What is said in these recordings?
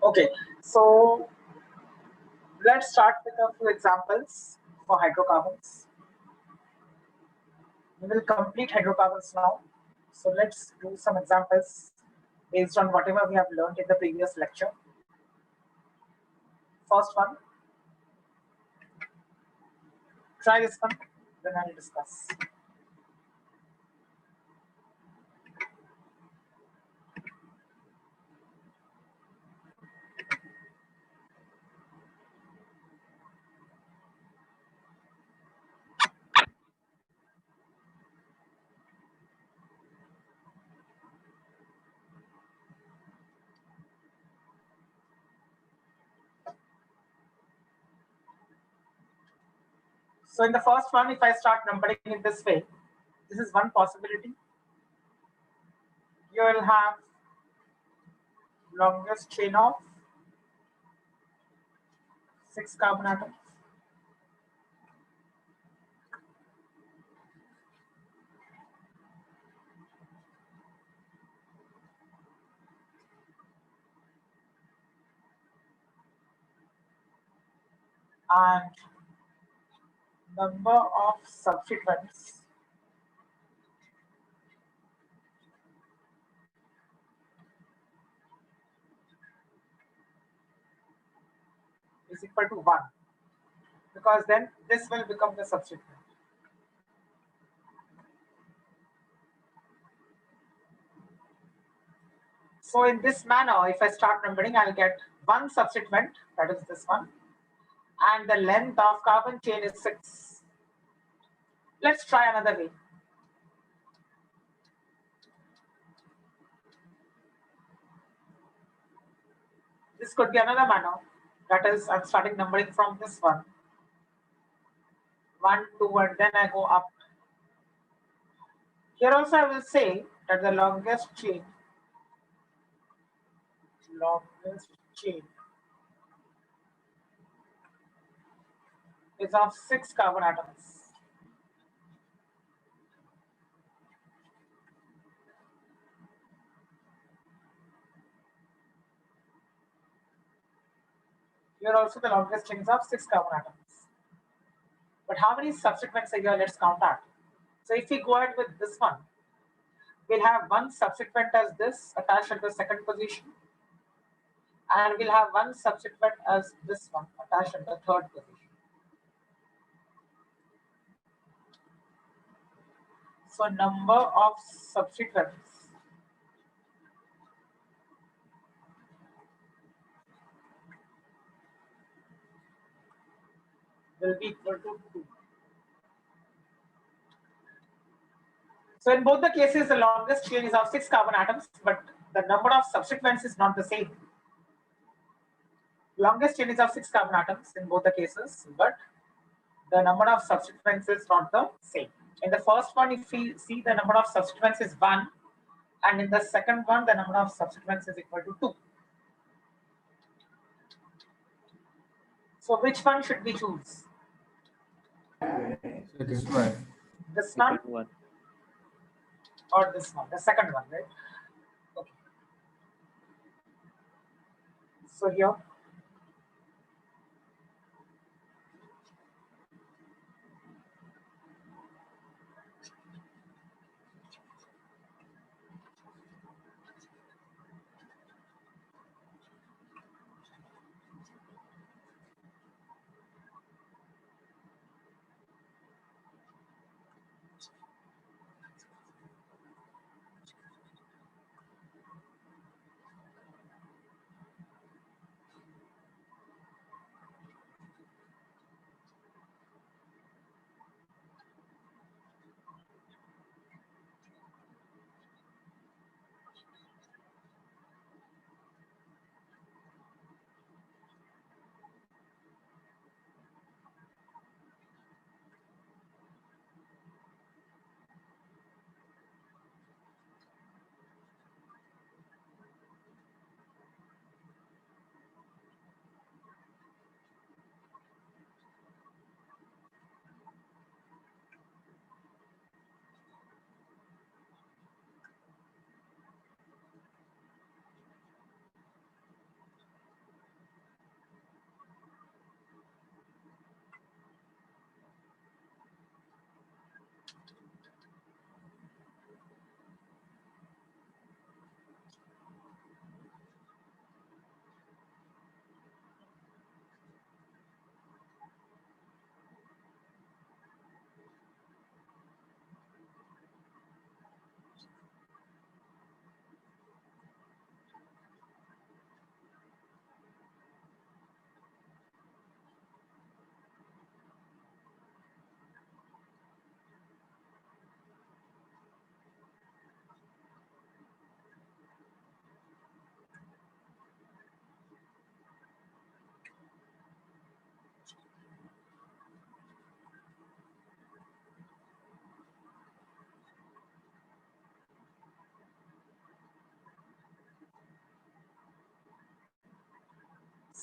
Okay, so let's start with a few examples for hydrocarbons. We will complete hydrocarbons now. So let's do some examples based on whatever we have learned in the previous lecture. First one, try this one, then I'll discuss. So in the first one, if I start numbering in this way, this is one possibility. You will have longest chain of 6 carbon atoms. And number of substituents is equal to 1, because then this will become the substituent. So in this manner, if I start numbering, I'll get one substituent, that is this one, and the length of carbon chain is 6. Let's try another way. This could be another manner, that is, I'm starting numbering from this one, 1, 2, and then I go up. Here also I will say that the longest chain is of 6 carbon atoms. Here also the longest chain is of 6 carbon atoms. But how many substituents are here? Let's count that. So if we go ahead with this one, we'll have one substituent as this attached at the second position, and we'll have one substituent as this one attached at the third position. So number of substituents will be equal to 2. So in both the cases, the longest chain is of 6 carbon atoms, but the number of substituents is not the same. Longest chain is of 6 carbon atoms in both the cases, but the number of substituents is not the same. In the first one, if we see, the number of substituents is 1, and in the second one, the number of substituents is equal to 2. So which one should we choose? So this one. This one or this one? The second one, right? Okay. So here,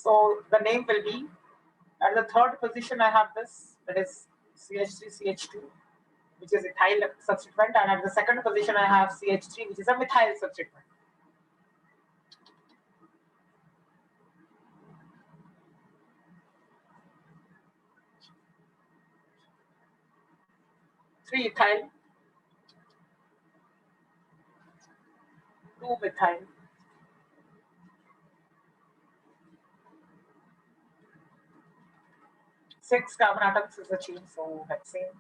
So the name will be, at the third position I have this, that is CH3CH2, which is ethyl substituent, and at the second position I have CH3, which is a methyl substituent. Three ethyl, two methyl, six carbon atoms is the chain, so hexane.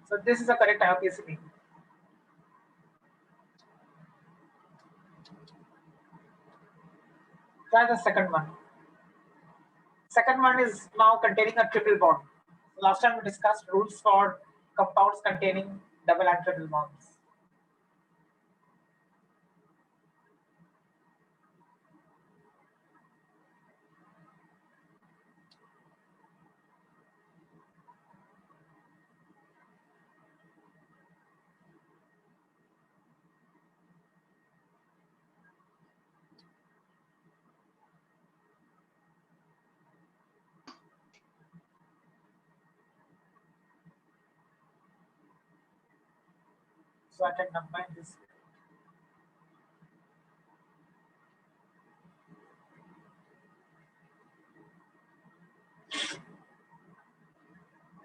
So this is the correct IUPAC name. Try the second one. Second one is now containing a triple bond. Last time we discussed rules for compounds containing double and triple bonds. So I can combine this.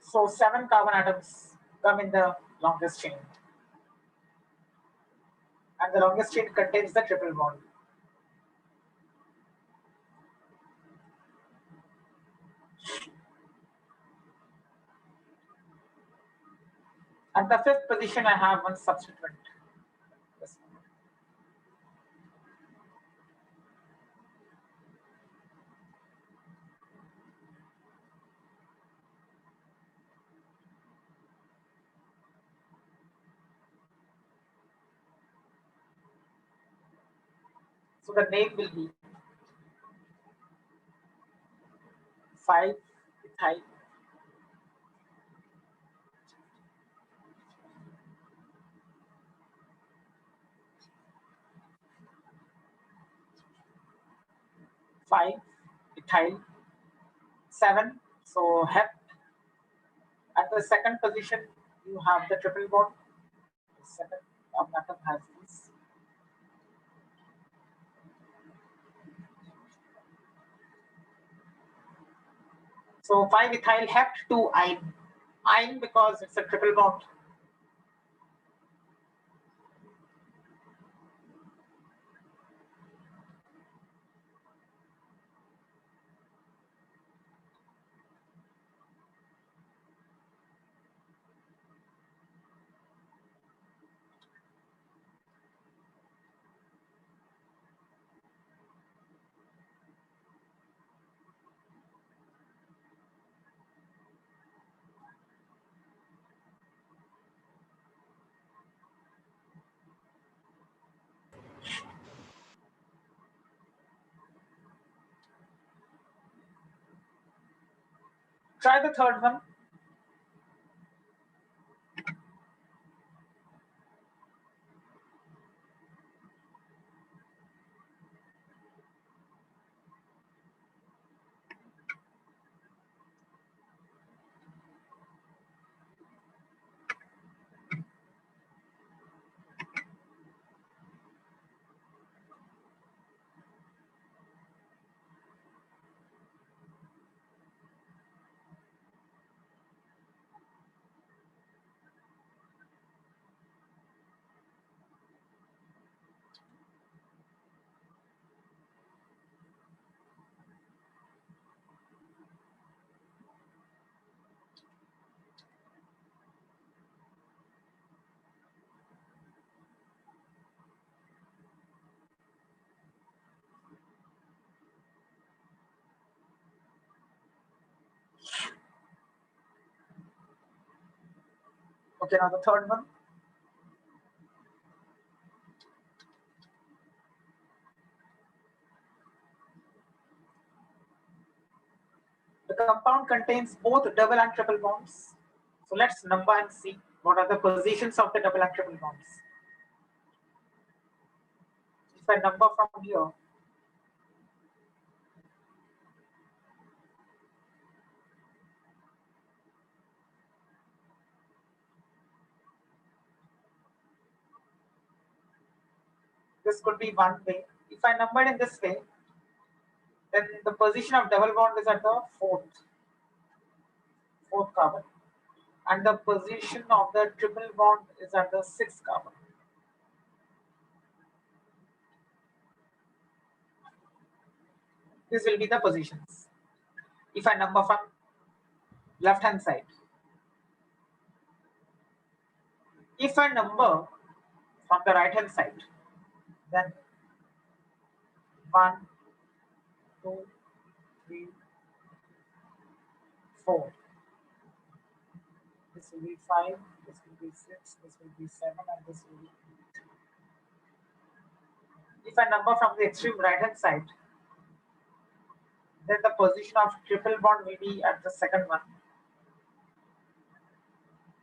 So 7 carbon atoms come in the longest chain. And the longest chain contains the triple bond. At the fifth position, I have one substituent. This one. So the name will be 5-ethyl. Five ethyl 7. So hept. At the second position, you have the triple bond. The second atom has this. So 5-ethyl hept 2-ine. Ine because it's a triple bond. Try the third one. Okay, now the third one. The compound contains both double and triple bonds. So let's number and see what are the positions of the double and triple bonds. If I number from here, this could be one way. If I numbered in this way, then the position of double bond is at the fourth carbon, and the position of the triple bond is at the sixth carbon. These will be the positions. If I number from left hand side, if I number from the right hand side, then 1, 2, 3, 4. This will be 5, this will be 6, this will be 7, and this will be 8. If I number from the extreme right hand side, then the position of triple bond will be at the second one,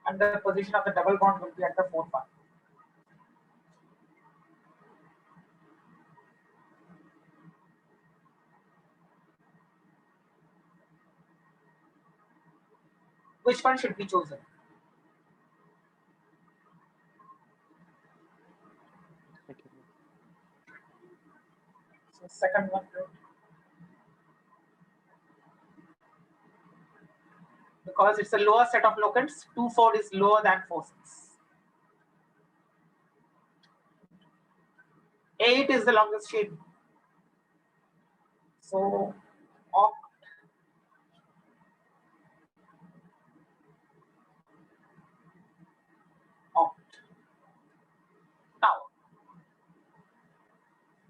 and the position of the double bond will be at the fourth one. Which one should be chosen? So second one, because it's a lower set of locants. 2, 4 is lower than 4, 6. 8 is the longest chain. So oct. Now,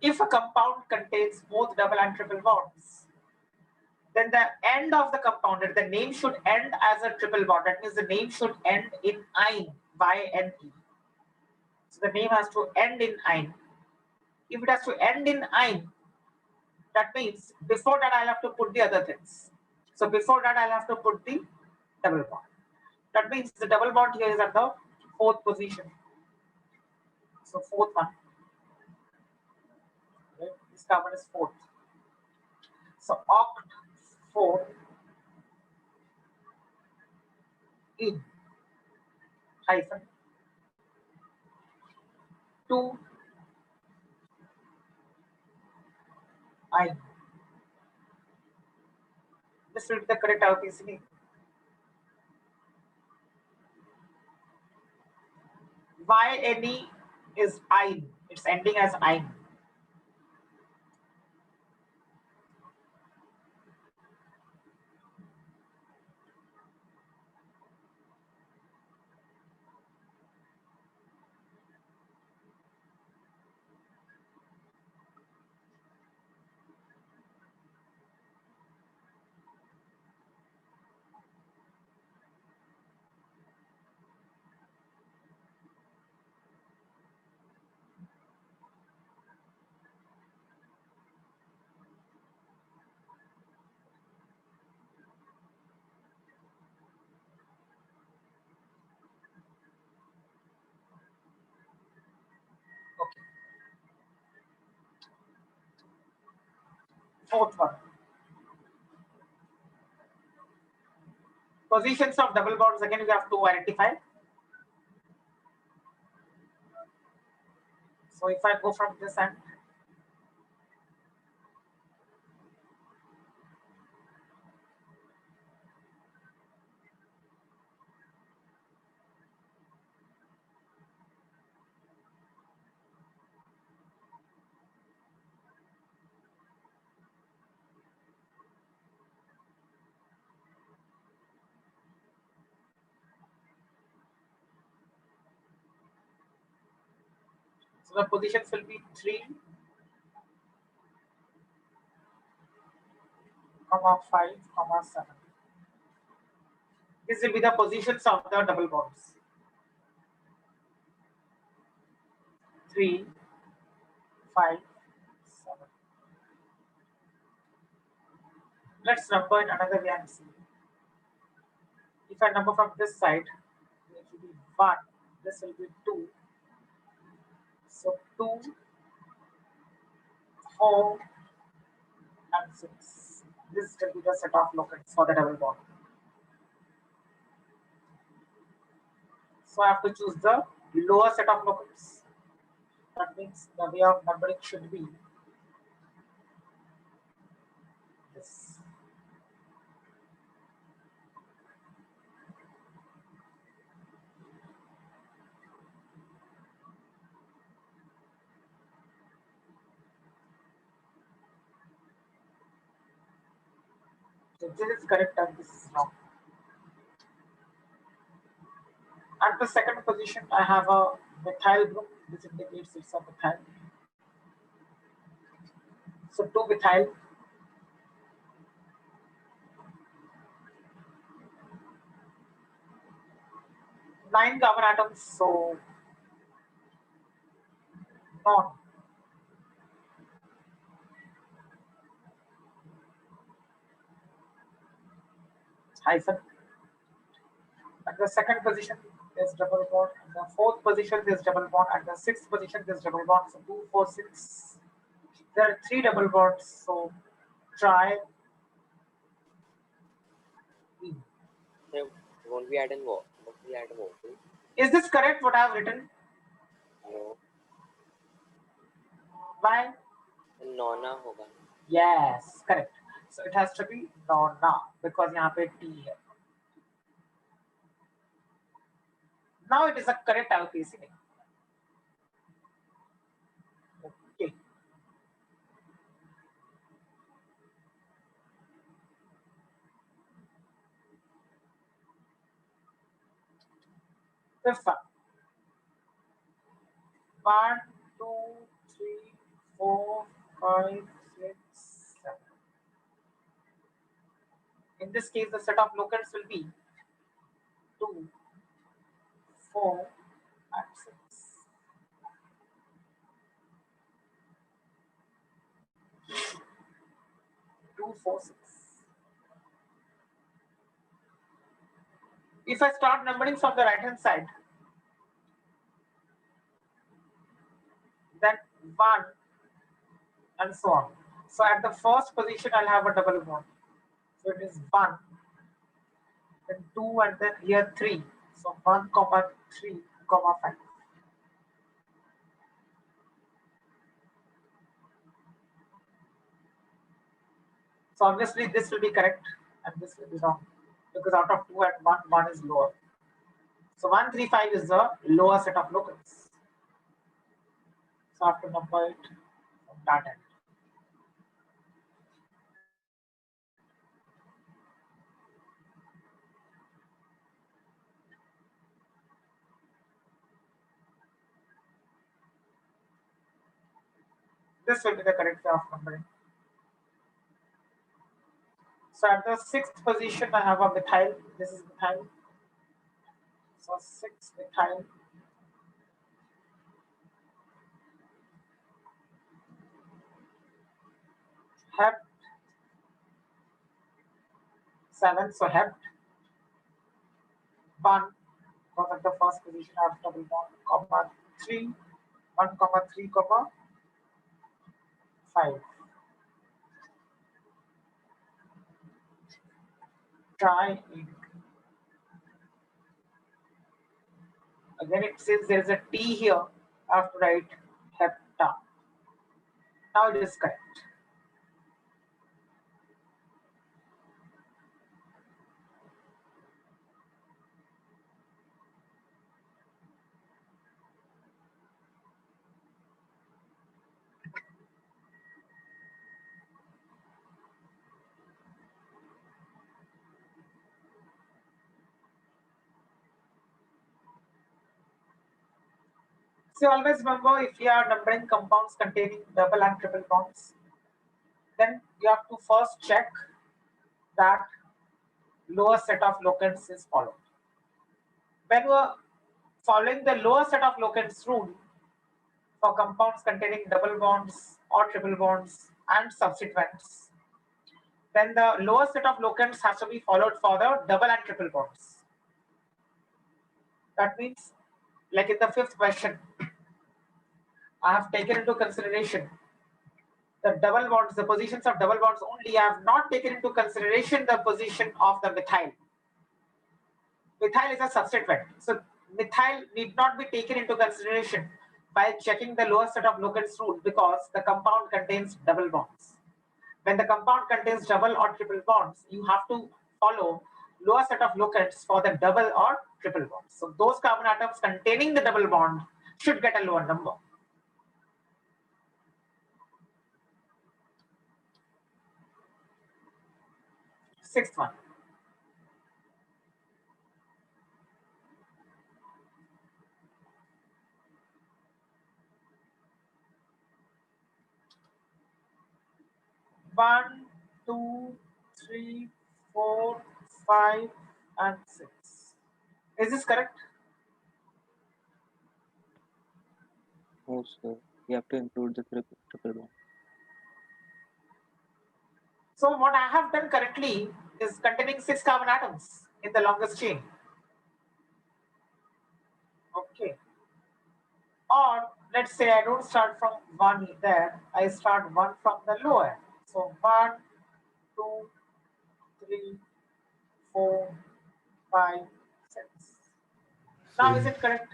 if a compound contains both double and triple bonds, then the end of the compound, the name should end as a triple bond. That means the name should end in "-ine", Y-N-E. So the name has to end in "-ine". If it has to end in "-ine", that means before that I'll have to put the other things. So before that I'll have to put the double bond. That means the double bond here is at the fourth position. So fourth one. Okay. This carbon is fourth. So oct 4 in hyphen 2 I. This will be the correct RPC. YNE is I. It's ending as I. Okay. Fourth one. Positions of double bonds, again we have to identify. So if I go from this end, so the positions will be 3, 5, 7. This will be the positions of the double bonds. 3, 5, 7. Let's number in another way and see. If I number from this side, it will be 1, this will be 2. So 2, 4, and 6. This will be the set of locants for the double bond. So I have to choose the lower set of locants. That means the way of numbering should be this. So this is correct and this is wrong. At the second position, I have a methyl group. This indicates it's a methyl. So 2 methyl, 9 carbon atoms. So non hyphen. At the second position, there's double bond. At the fourth position, there's double bond. At the sixth position, there's double bond. So 2, 4, 6. There are 3 double bonds. So try. So won't we add in what? Won't we add more? Is this correct? What I have written? No. Why? Nona होगा. Yes, correct. So it has to be nona because यहाँ पे T है. Now it is a correct alkane. Okay. Fifth one. 1, 2, 3, 4, 5, 6, 7. In this case, the set of locants will be 2, 4, and 6. 2, 4, 6. If I start numbering from the right hand side, then 1 and so on. So at the first position, I'll have a double bond. So it is 1, then 2, and then here 3. So 1, 3, 5. So obviously this will be correct and this will be wrong because out of 2 and 1, 1 is lower. So 1, 3, 5 is the lower set of locants. So I have to number it from that end. This will be the correct way of numbering. So at the sixth position, I have a methyl. This is methyl. So 6 methyl. Hept. 7. So hept. 1. Because at the first position, I have double bond. Comma 3. 1, 3, 5. Try it. Again, it says there is a T here. I have to write hepta. Now it is correct. So always remember, if you are numbering compounds containing double and triple bonds, then you have to first check that lower set of locants is followed. When you are following the lower set of locants rule for compounds containing double bonds or triple bonds and substituents, then the lower set of locants has to be followed for the double and triple bonds. That means, like in the fifth question, I have taken into consideration the double bonds, the positions of double bonds only. I have not taken into consideration the position of the methyl. Methyl is a substituent, so methyl need not be taken into consideration while checking the lower set of locants rule because the compound contains double bonds. When the compound contains double or triple bonds, you have to follow lower set of locants for the double or triple bonds. So those carbon atoms containing the double bond should get a lower number. Sixth one. One, two, three, 4, 5, and 6. Is this correct? No, sir. You have to include the triple bond. So what I have done correctly is containing 6 carbon atoms in the longest chain. Okay. Or let's say I don't start from 1 there, I start 1 from the lower. So 1, 2, 3, 4, 5, 6. Now is it correct?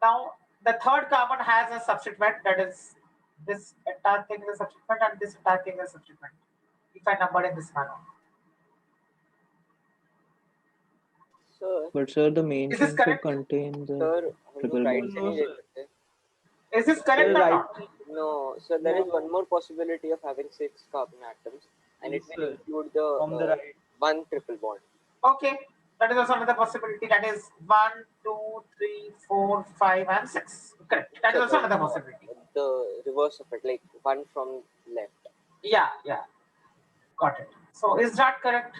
Now the third carbon has a substituent, that is this entire thing is a substituent and this entire thing is a substituent. If I number in this manner. Sir, But sir, the main Is this chain should correct? contain the sir, हम triple लोग right bond. से नहीं ले सकते. Is this correct Sir, or right. not? No, so there is one more possibility of having 6 carbon atoms, and Yes, it will sir. include From the the right. one triple bond. Okay, that is also another possibility. That is 1, 2, 3, 4, 5, and 6. Correct. That is also another possibility. The reverse of it, like one from left. Yeah, yeah. Got it. So is that correct?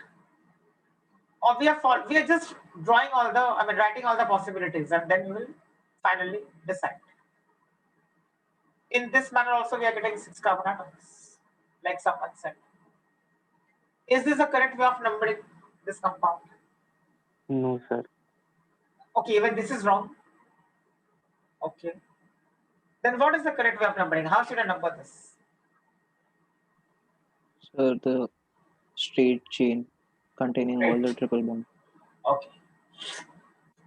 Or we are just drawing all the, writing all the possibilities, and then we will finally decide. In this manner also we are getting 6 carbon atoms, like someone said. Is this a correct way of numbering this compound? No, sir. Okay, even this is wrong. Okay. Then what is the correct way of numbering? How should I number this? Sir, the straight chain containing all the Right. triple bond. Okay.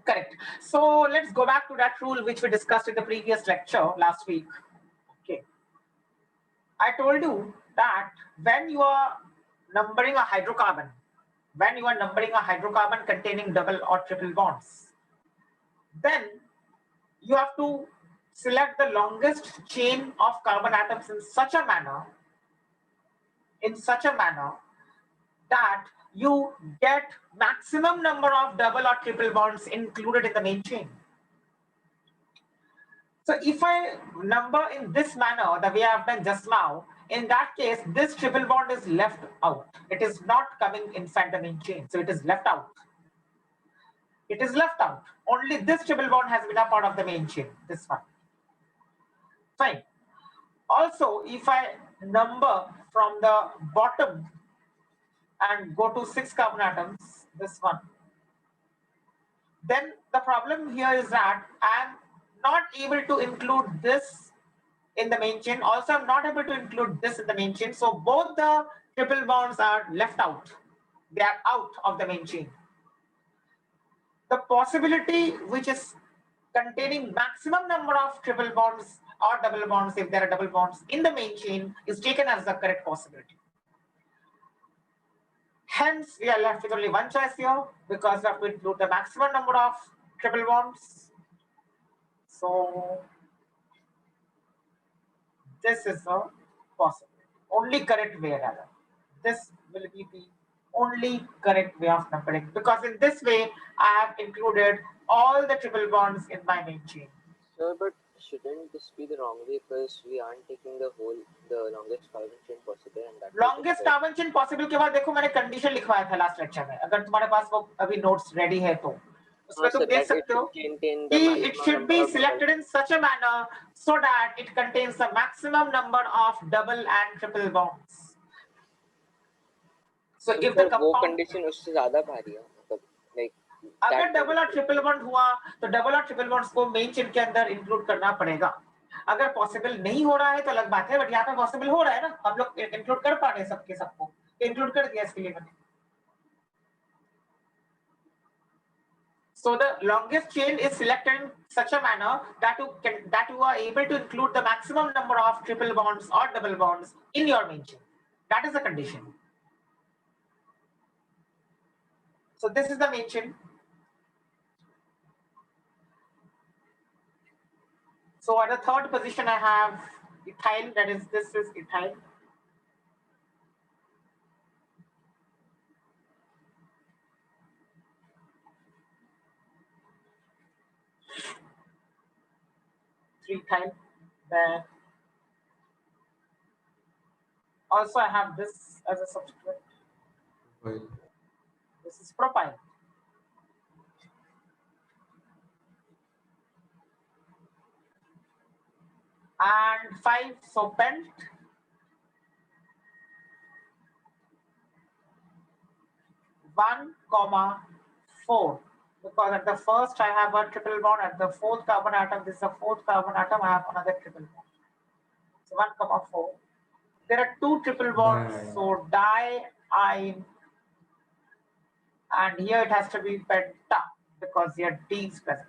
Correct. So let's go back to that rule which we discussed in the previous lecture last week. Okay. I told you that when you are numbering a hydrocarbon, containing double or triple bonds, then you have to select the longest chain of carbon atoms in such a manner that you get maximum number of double or triple bonds included in the main chain. So if I number in this manner, the way I've done just now, in that case, this triple bond is left out. It is not coming inside the main chain. So it is left out. It is left out. Only this triple bond has been a part of the main chain, this one. Fine. Also, if I number from the bottom and go to 6 carbon atoms, this one, then the problem here is that I'm not able to include this in the main chain. Also, I'm not able to include this in the main chain. So both the triple bonds are left out. They are out of the main chain. The possibility which is containing maximum number of triple bonds or double bonds, if there are double bonds in the main chain, is taken as the correct possibility. Hence, we are left with only one choice here because we have to include the maximum number of triple bonds. So this is the possibility. Only correct way, rather. This will be the only correct way of numbering because in this way I have included all the triple bonds in my main chain. Sir, but shouldn't this be the wrong way because we aren't taking the longest carbon chain possible and that. Longest carbon chain possible के बाद देखो मैंने condition लिखवाया था last lecture में. अगर तुम्हारे पास वो अभी notes ready है तो उसमें तुम देख that it सकते हो should contain the कि it maximum should number be of double. selected in such a manner so that it contains the maximum number of double and triple bonds. So if the sir वो compound condition उससे ज्यादा भारी है, मतलब like अगर double और triple bond हुआ तो डबल और ट्रिपल बॉन्ड्स को मेन चेन के अंदर इंक्लूड करना पड़ेगा. अगर पॉसिबल नहीं हो रहा है तो अलग बात है, बट यहाँ पे पॉसिबल हो रहा है ना, हम लोग इंक्लूड कर पा रहे हैं सबके सबको, इंक्लूड कर दिया इसके लिए मैंने. So the longest chain is selected in such a manner that you are able to include the maximum number of triple bonds or double bonds in your main chain. That is the condition. So this is the main chain. So at the third position I have ethyl, that is this is ethyl. Ethyl. Then also I have this as a substituent. Right. This is propyl. And 5, so pent. 1,4, because at the first I have a triple bond, at the fourth carbon atom, this is the fourth carbon atom, I have another triple bond. So 1,4. There are 2 triple bonds, Right. so diene, and here it has to be penta because here D is present.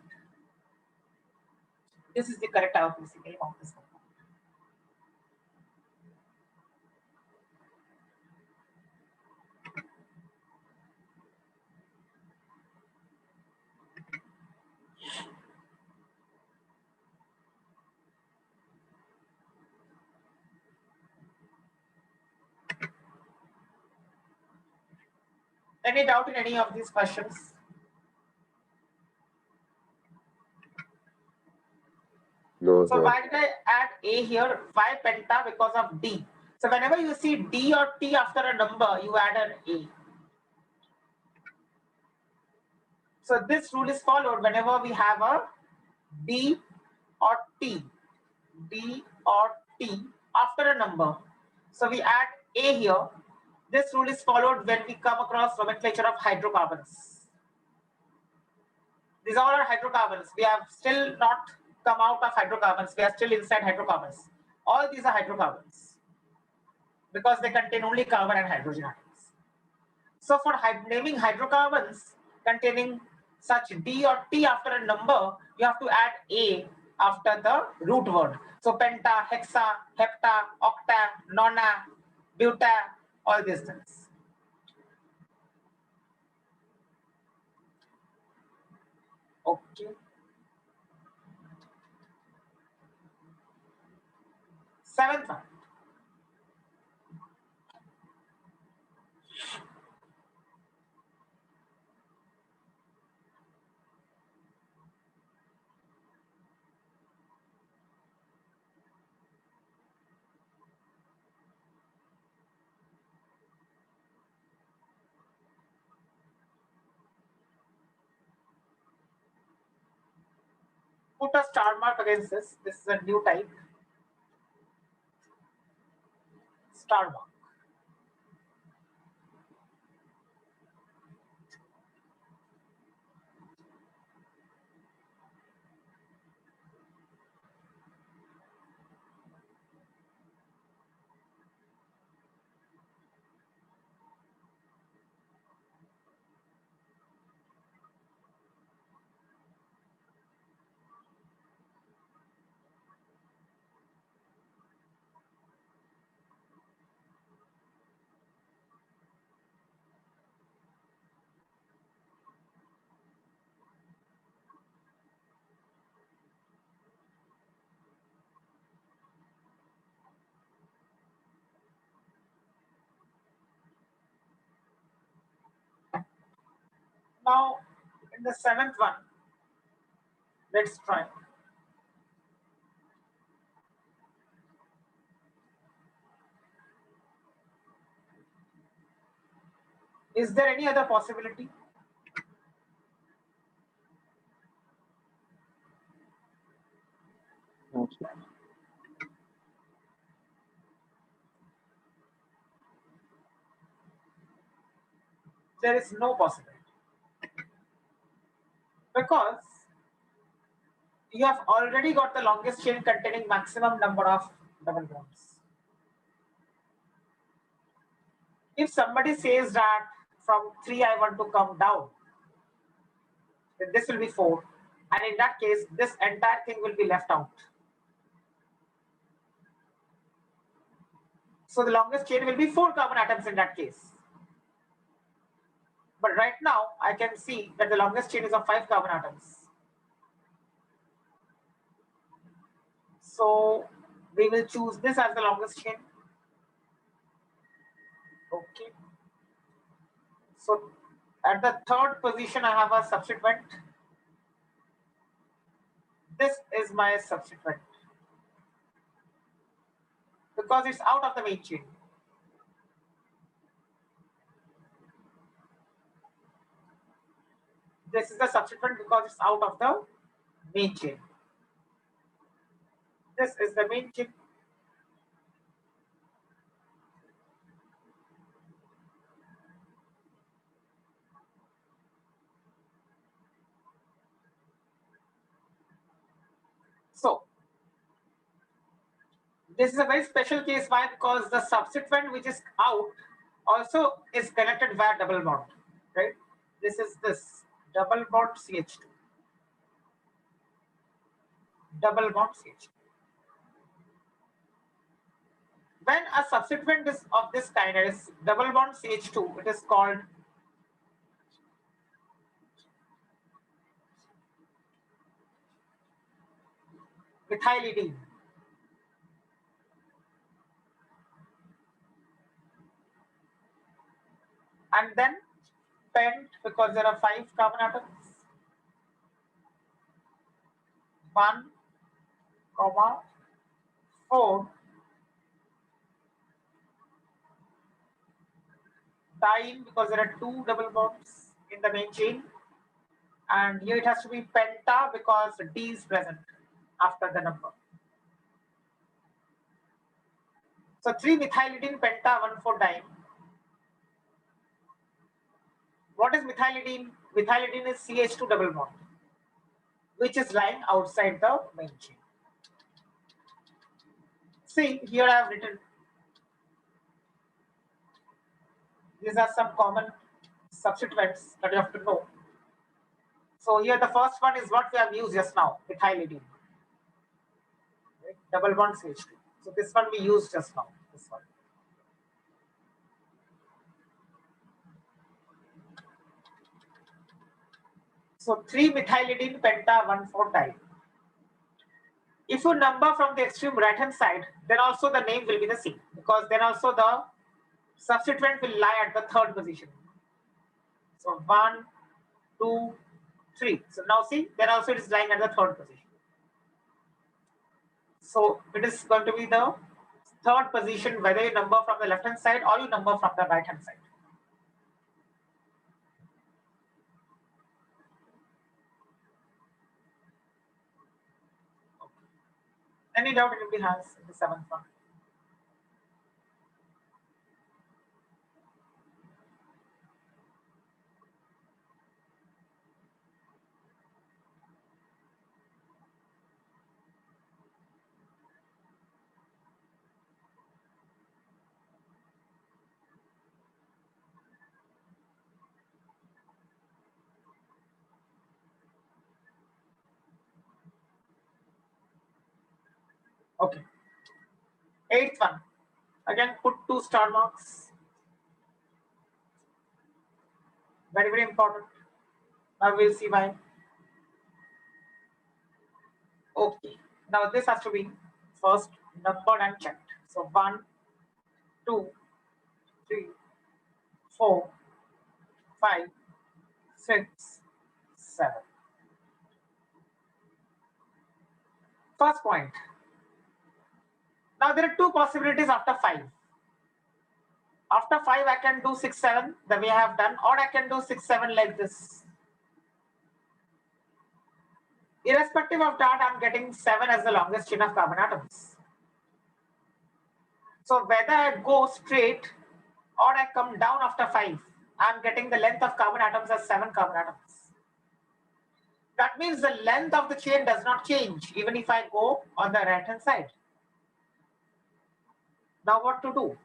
This is the correct IUPAC name of this compound. Any doubt in any of these questions? No, So sir. why did I add A here? Why penta? Because of D. So whenever you see D or T after a number, you add an A. So this rule is followed whenever we have a D or T after a number. So we add A here. This rule is followed when we come across nomenclature of hydrocarbons. These all are hydrocarbons. We have still not come out of hydrocarbons. We are still inside hydrocarbons. All these are hydrocarbons because they contain only carbon and hydrogen atoms. So for naming hydrocarbons containing such D or T after a number, you have to add A after the root word. So penta, hexa, hepta, octa, nona, buta, all these things. Okay. Seventh one. Put a star mark against this. This is a new type. Star mark. Now, in the seventh one, let's try. Is there any other possibility? There is no possibility. Because you have already got the longest chain containing maximum number of double bonds. If somebody says that from 3 I want to come down, then this will be 4. And in that case, this entire thing will be left out. So the longest chain will be 4 carbon atoms in that case. But right now, I can see that the longest chain is of 5 carbon atoms. So we will choose this as the longest chain. Okay. So at the third position, I have a substituent. This is my substituent because it's out of the main chain. This is the substituent because it's out of the main chain. This is the main chain. So this is a very special case. Why? Because the substituent which is out also is connected via double bond, right? This is this double bond CH2. Double bond CH2. When a substituent is of this kind, it is double bond CH2, it is called methylidene. And then pent, because there are 5 carbon atoms. 1, 4. Diene, because there are 2 double bonds in the main chain. And here it has to be penta because D is present after the number. So 3-methylidene penta 1,4-diene. What is methylidene? Methylidene is CH2 double bond, which is lying outside the main chain. See, here I have written, these are some common substituents that you have to know. So here the first one is what we have used just now, methylidene. Right? Double bond CH2. So this one we used just now, this one. So 3-methylidene penta 1,4-diene. If you number from the extreme right hand side, then also the name will be the same, because then also the substituent will lie at the third position. So 1, 2, 3. So now see, then also it is lying at the third position. So it is going to be the third position, whether you number from the left hand side or you number from the right hand side. Any doubt anybody has in the seventh one? Okay. Eighth one. Again, put 2 star marks. Very, very important. Now we'll see why. Okay. Now this has to be first numbered and checked. So 1, 2, 3, 4, 5, 6, 7. First point. Now there are 2 possibilities after 5. After 5, I can do 6, 7 the way I have done, or I can do 6, 7 like this. Irrespective of that, I'm getting 7 as the longest chain of carbon atoms. So whether I go straight or I come down after 5, I'm getting the length of carbon atoms as 7 carbon atoms. That means the length of the chain does not change even if I go on the right hand side. Now what to do?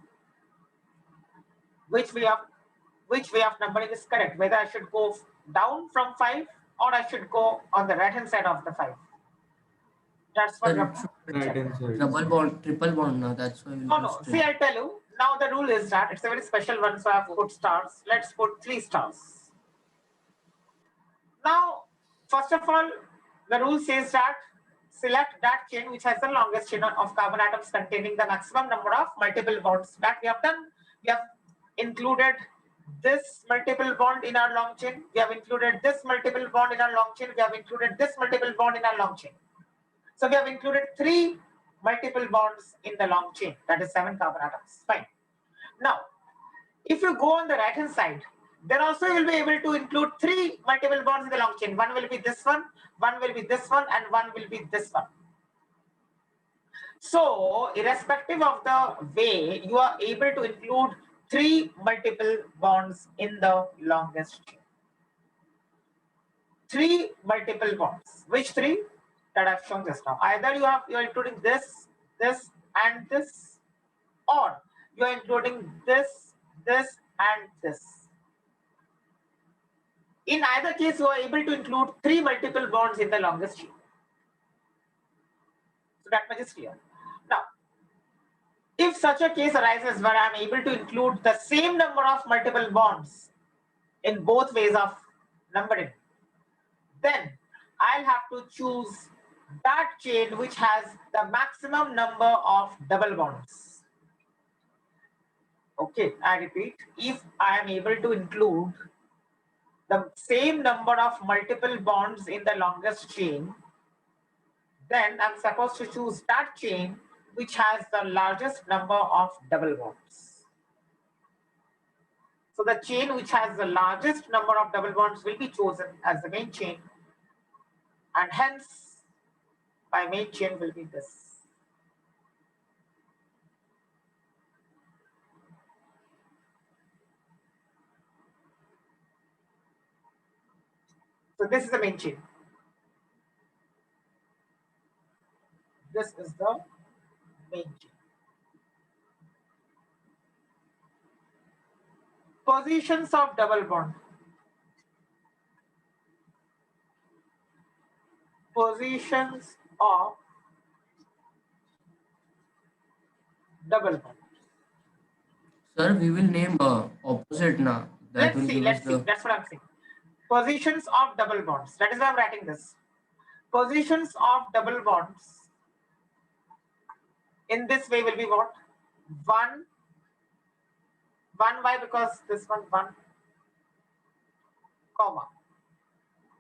Which way of numbering is correct? Whether I should go down from 5 or I should go on the right hand side of the 5. That's what Sir, it should Right hand side. double bond, triple bond now. That's why we'll No. go See, straight. I'll tell you. Now the rule is that it's a very special one, so I've put stars. Let's put 3 stars. Now, first of all, the rule says that select that chain which has the longest chain of carbon atoms containing the maximum number of multiple bonds. That we have done. We have included this multiple bond in our long chain. We have included this multiple bond in our long chain. We have included this multiple bond in our long chain. So we have included 3 multiple bonds in the long chain. That is 7 carbon atoms. Fine. Now, if you go on the right hand side, then also you will be able to include 3 multiple bonds in the long chain. One will be this one will be this one, and one will be this one. So, irrespective of the way, you are able to include 3 multiple bonds in the longest chain. 3 multiple bonds. Which 3? That I've shown just now. Either you are including this, this, and this, or you are including this, this, and this. In either case, you are able to include 3 multiple bonds in the longest chain. So that much is clear. Now, if such a case arises where I am able to include the same number of multiple bonds in both ways of numbering, then I'll have to choose that chain which has the maximum number of double bonds. Okay, I repeat, if I am able to include the same number of multiple bonds in the longest chain, then I'm supposed to choose that chain which has the largest number of double bonds. So the chain which has the largest number of double bonds will be chosen as the main chain, and hence my main chain will be this. So this is the main chain. This is the main chain. Positions of double bond. Positions of double bond. Sir, we will name opposite now. That will give us Let's see. the. That's what I'm saying. Positions of double bonds. That is why I'm writing this. Positions of double bonds in this way will be what? 1. Why? Because this one 1, comma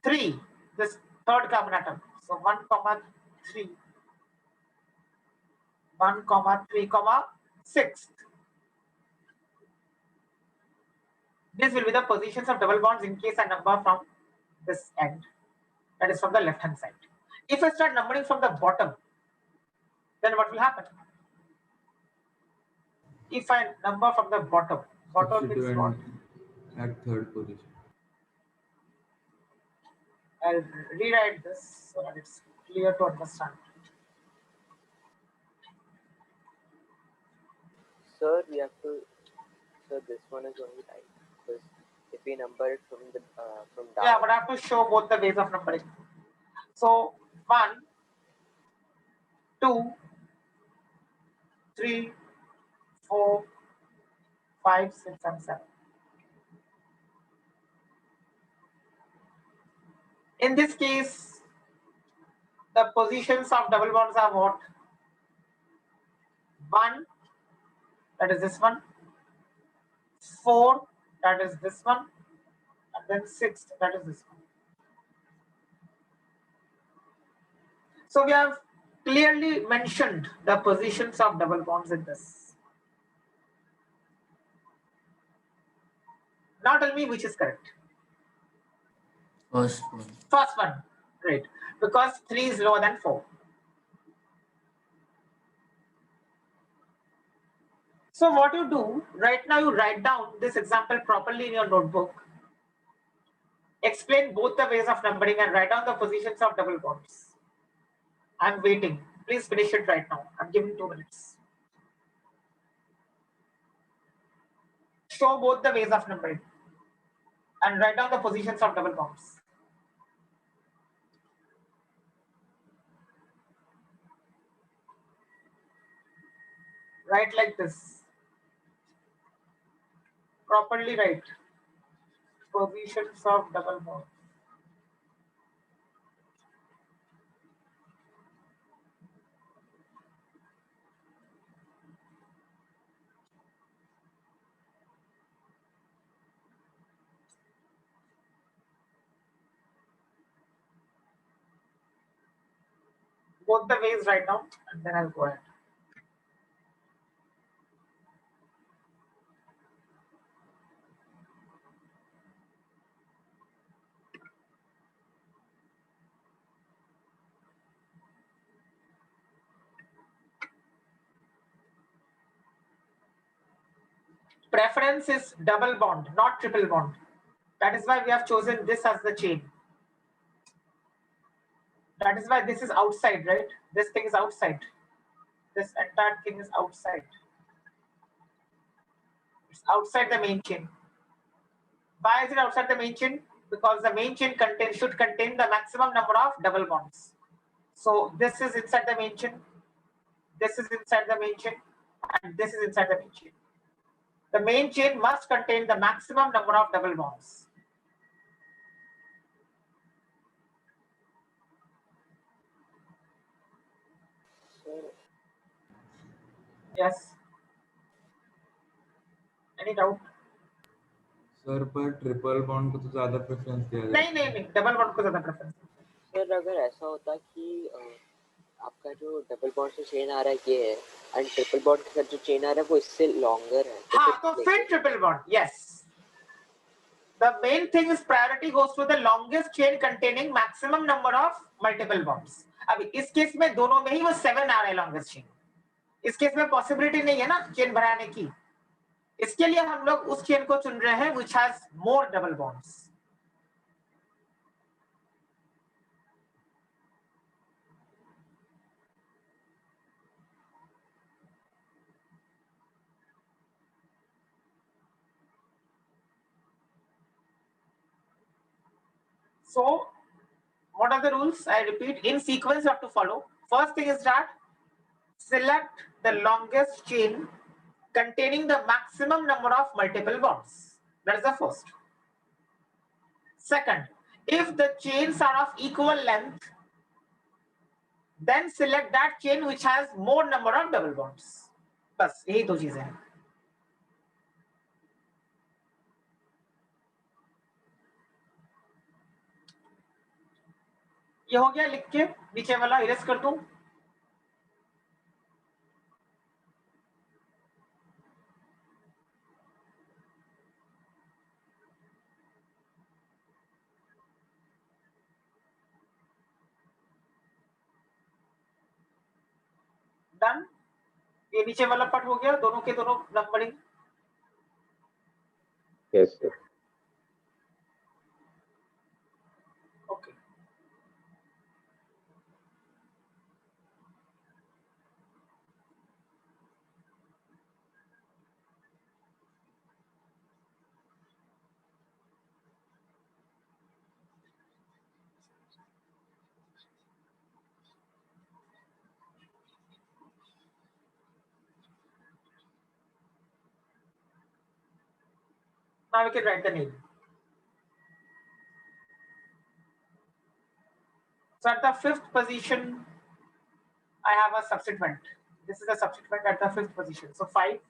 3. This third carbon atom. So 1, 3. 1, 3, 6. This will be the positions of double bonds in case I number from this end. That is from the left hand side. If I start numbering from the bottom, then what will happen? If I number from the bottom means what? At third position. I'll rewrite this so that it's clear to understand. Sir, we have to. Sir, this one is only right because if we number it from the from down. Yeah, but I have to show both the ways of numbering. So 1, 2, 3, 4, 5, 6, and 7. In this case, the positions of double bonds are what? 1, that is this one. 4, that is this one. And then 6, that is this one. So we have clearly mentioned the positions of double bonds in this. Now tell me which is correct. First one. First one, great, because 3 is lower than 4. So what you do right now, you write down this example properly in your notebook. Explain both the ways of numbering and write down the positions of double bonds. I'm waiting. Please finish it right now. I'm giving 2 minutes. Show both the ways of numbering and write down the positions of double bonds. Write like this. Properly write. Positions of double bonds. Both the ways right now, and then I'll go ahead. Preference is double bond, not triple bond. That is why we have chosen this as the chain. That is why this is outside, right? This thing is outside. This entire thing is outside. It's outside the main chain. Why is it outside the main chain? Because the main chain should contain the maximum number of double bonds. So this is inside the main chain. This is inside the main chain, and this is inside the main chain. The main chain must contain the maximum number of double bonds. Sir, Yes. Any doubt? Sir पर triple bond को तो ज्यादा preference दिया जाता है नहीं, double bond को ज्यादा प्रेफरेंस। सर अगर ऐसा होता कि आपका जो डबल बॉन्ड से चेन आ रहा है ये है एंड ट्रिपल बॉन्ड के साथ जो चेन आ रहा है वो इससे लॉन्गर है हाँ, तो फिर triple bond, yes. The main thing is priority goes to the longest chain containing maximum number of multiple bonds. अब इस केस में दोनों में ही वो 7 आ रहा है longest chain. इस केस में पॉसिबिलिटी नहीं है ना चेन बढ़ाने की। इसके लिए हम लोग उस चेन को चुन रहे हैं which has more double bonds. So, what are the rules? I repeat, in sequence you have to follow. First thing is that select the longest chain containing the maximum number of multiple bonds. That is the first. Second, if the chains are of equal length, then select that chain which has more number of double bonds. बस यही दो चीजें हैं. ये हो गया लिख के नीचे वाला इरेज कर दूं. डन. ये नीचे वाला पार्ट हो गया, दोनों के दोनों numbering. Yes sir. Okay. Now we can write the name. So at the fifth position, I have a substituent. This is a substituent at the fifth position. So 5.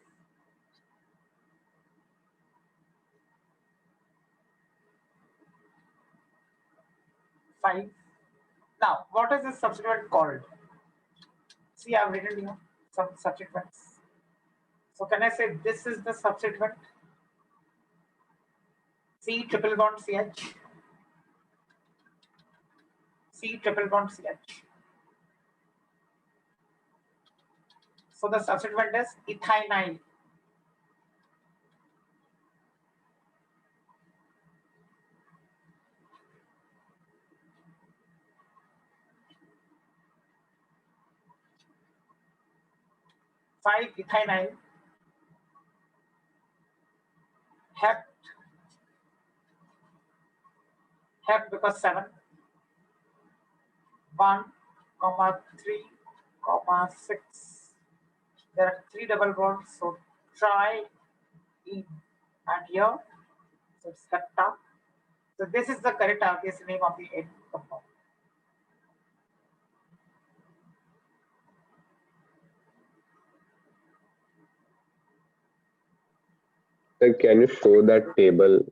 Now, what is this substituent called? See, I've written here some substituents. So can I say this is the substituent? C triple bond CH. C triple bond CH. So the substituent is ethynine. 5-ethynyl, hept because 7, 1, 3, 6. There are 3 double bonds, so try in and here, so it's hepta. So this is the correct RPS name of the end compound. Sir, can you show that table?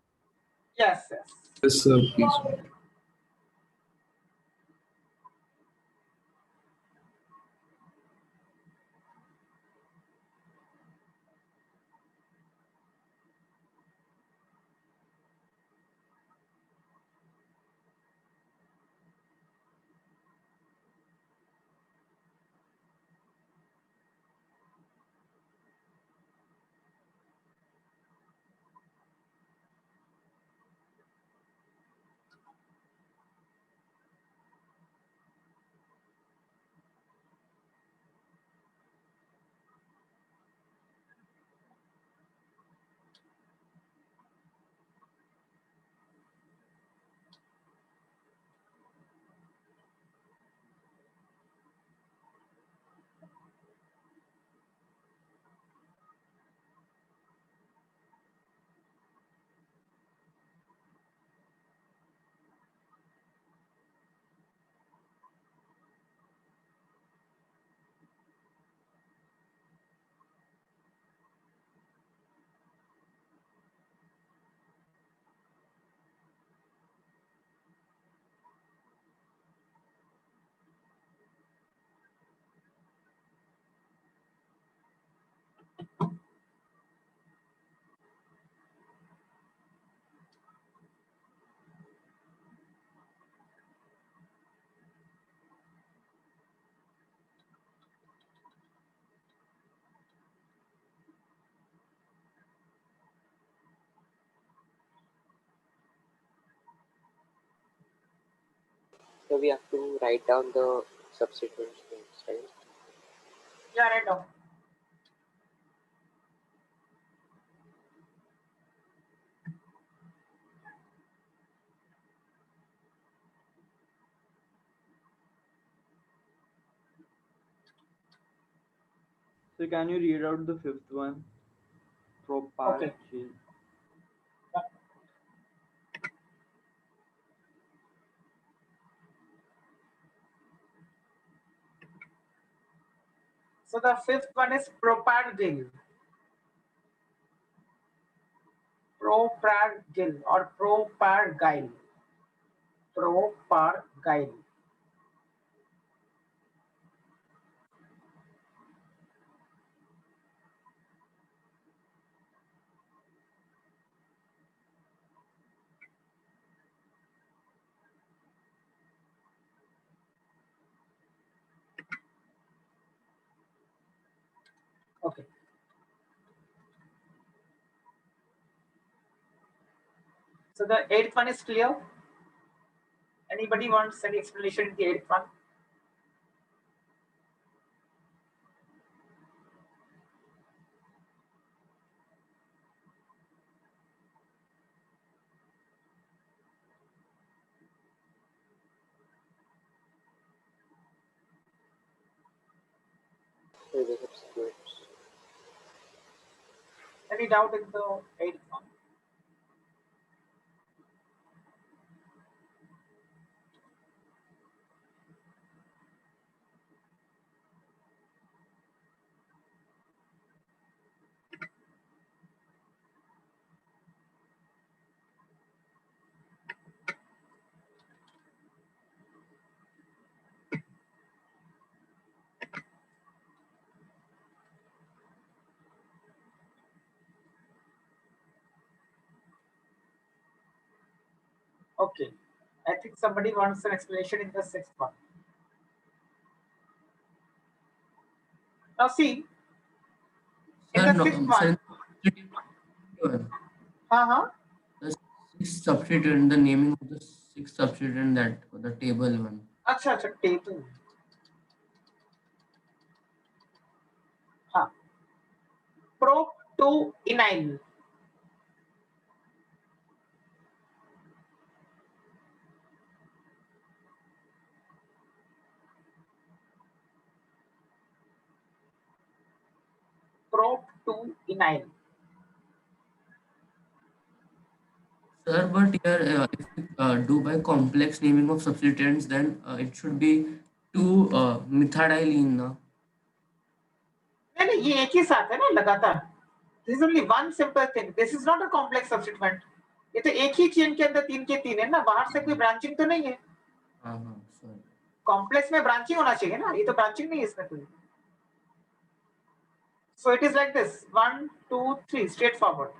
Yes, yes. Yes, sir, please. So we have to write down the substituents names, right? Yeah, right now. So can you read out the fifth one? Propargyl. So the fifth one is propargyl. Propargyl or propargyl. Propargyl. Okay. So the eighth one is clear. Anybody wants any explanation in the eighth one? So the substituents. Any doubt in the eighth one? Okay. I think somebody wants an explanation in the sixth one. Now see, in Sir, the no, sixth sir, one, uh-huh. the sixth substituent, the naming of the sixth substituent, that the table one. Acha, table. Huh. Pro-2-enyl. Pro-2-enyl. Sir, but here, if we do by complex naming of substituents, then it should be 2-methadiene. नहीं ये एक ही साथ है ना लगातार. This is only one simple thing. This is not a complex substituent. ये तो एक ही चेन के अंदर 3 के 3 है ना, बाहर से कोई ब्रांचिंग तो नहीं है. हाँ हाँ सॉरी. कॉम्प्लेक्स में ब्रांचिंग होना चाहिए ना, ये तो ब्रांचिंग नहीं है इसमें कोई. So it is like this: 1, 2, 3, straightforward.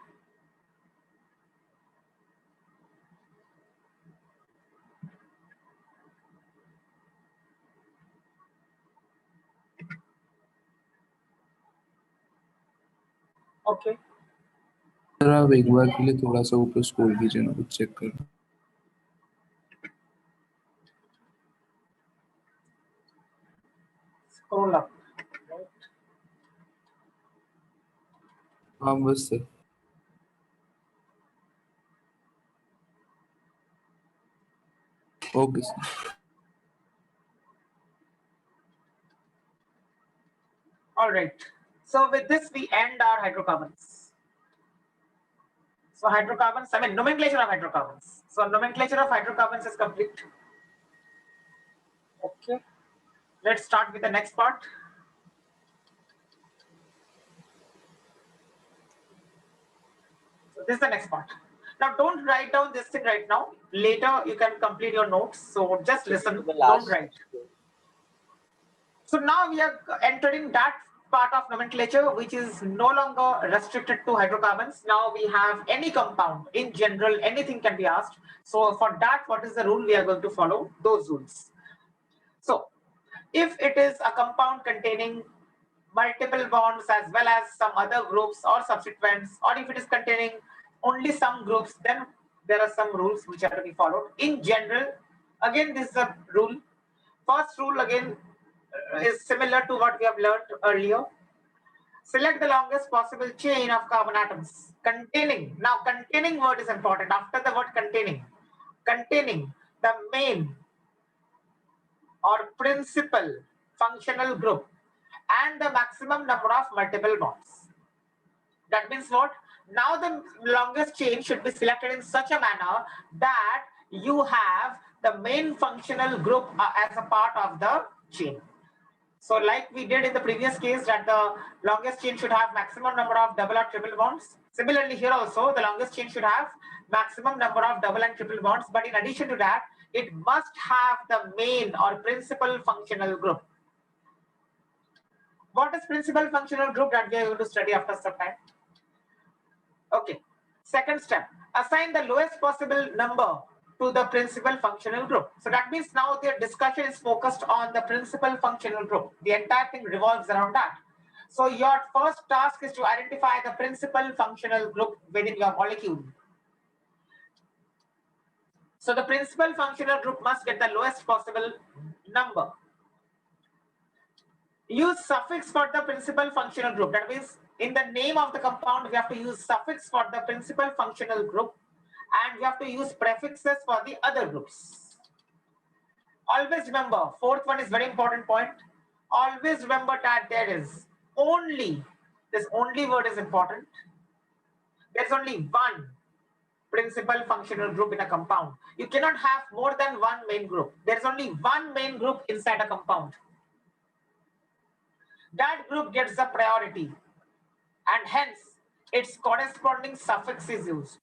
Okay. Sir आप एक बार के लिए थोड़ा सा ऊपर स्क्रॉल कीजिए ना, कुछ चेक कर. Scroll up. Right. हाँ बस sir. Okay sir. All right. So with this we end our hydrocarbons. So hydrocarbons, I mean nomenclature of hydrocarbons. So nomenclature of hydrocarbons is complete. Okay. Let's start with the next part. So this is the next part. Now don't write down this thing right now. Later you can complete your notes. So just listen, don't write. So now we are entering that part of nomenclature which is no longer restricted to hydrocarbons. Now we have any compound. In general, anything can be asked. So for that, what is the rule? We are going to follow those rules. So if it is a compound containing multiple bonds as well as some other groups or substituents, or if it is containing only some groups, then there are some rules which are to be followed. In general, again, this is a rule. First rule again is similar to what we have learned earlier. Select the longest possible chain of carbon atoms containing. Now, containing word is important. After the word containing the main or principal functional group and the maximum number of multiple bonds. That means what? Now the longest chain should be selected in such a manner that you have the main functional group as a part of the chain. So like we did in the previous case, that the longest chain should have maximum number of double or triple bonds. Similarly here also, the longest chain should have maximum number of double and triple bonds. But in addition to that, it must have the main or principal functional group. What is principal functional group? That we are going to study after some time. Okay. Second step, assign the lowest possible number to the principal functional group. So that means now their discussion is focused on the principal functional group. The entire thing revolves around that. So your first task is to identify the principal functional group within your molecule. So the principal functional group must get the lowest possible number. Use suffix for the principal functional group. That means in the name of the compound, we have to use suffix for the principal functional group, and we have to use prefixes for the other groups. Always remember, fourth one is very important point. Always remember that there is only, this only word is important. There's only one principal functional group in a compound. You cannot have more than one main group. There's only one main group inside a compound. That group gets the priority, and hence its corresponding suffix is used.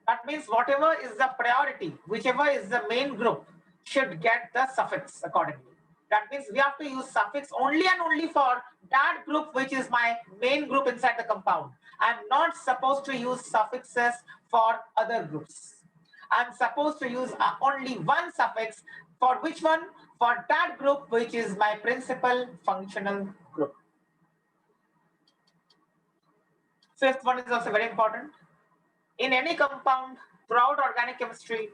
That means whatever is the priority, whichever is the main group, should get the suffix accordingly. That means we have to use suffix only and only for that group which is my main group inside the compound. I'm not supposed to use suffixes for other groups. I'm supposed to use only one suffix for which one? For that group which is my principal functional group. Fifth one is also very important. In any compound throughout organic chemistry,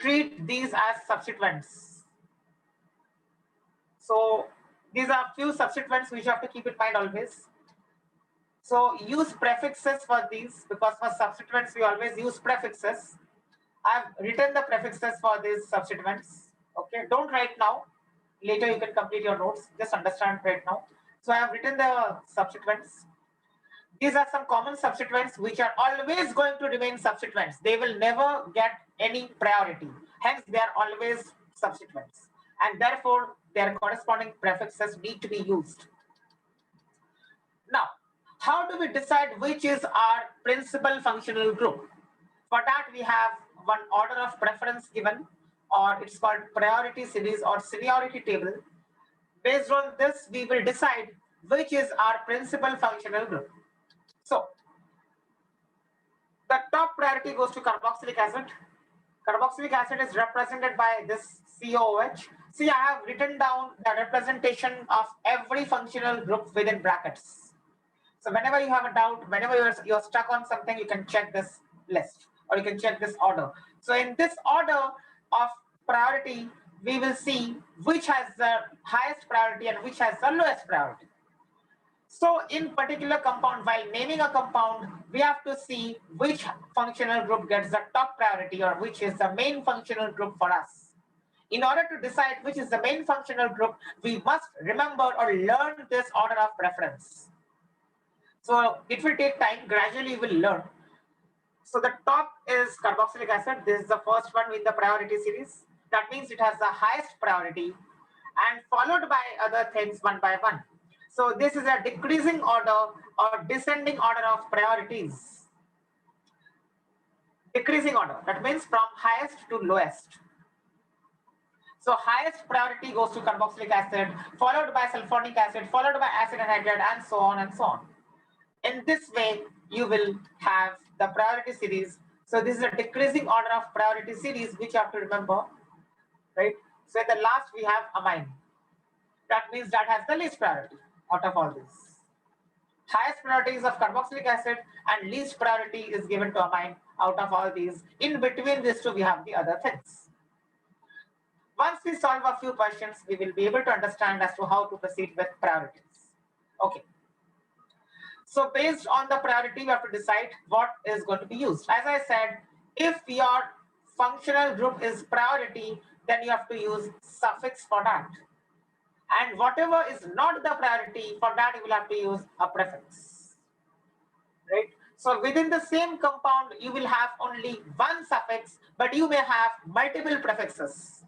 treat these as substituents. So These are few substituents which you have to keep in mind always. So use prefixes for these, because for substituents we always use prefixes. I've written the prefixes for these substituents. Okay, don't write now. Later you can complete your notes. Just understand right now. So I have written the substituents. These are some common substituents which are always going to remain substituents. They will never get any priority. Hence, they are always substituents. And therefore, their corresponding prefixes need to be used. Now, how do we decide which is our principal functional group? For that, we have one order of preference given, or it's called priority series or seniority table. Based on this, we will decide which is our principal functional group. So, the top priority goes to carboxylic acid. Carboxylic acid is represented by this COOH. See, I have written down the representation of every functional group within brackets. So whenever you have a doubt, whenever you're stuck on something, you can check this list or you can check this order. So in this order of priority, we will see which has the highest priority and which has the lowest priority. So in particular compound, while naming a compound, we have to see which functional group gets the top priority or which is the main functional group for us. In order to decide which is the main functional group, we must remember or learn this order of preference. So it will take time, gradually you will learn. So the top is carboxylic acid. This is the first one in the priority series. That means it has the highest priority and followed by other things one by one. So this is a decreasing order or descending order of priorities. Decreasing order, that means from highest to lowest. So highest priority goes to carboxylic acid, followed by sulfonic acid, followed by acid anhydride, and so on and so on. In this way, you will have the priority series. So this is a decreasing order of priority series, which you have to remember, right? So at the last, we have amine. That means that has the least priority out of all these. Highest priority is of carboxylic acid and least priority is given to amine out of all these. In between these two, we have the other things. Once we solve a few questions, we will be able to understand as to how to proceed with priorities. Okay. So based on the priority, you have to decide what is going to be used. As I said, if your functional group is priority, then you have to use suffix for that. And whatever is not the priority, for that you will have to use a prefix. Right? So within the same compound, you will have only one suffix, but you may have multiple prefixes.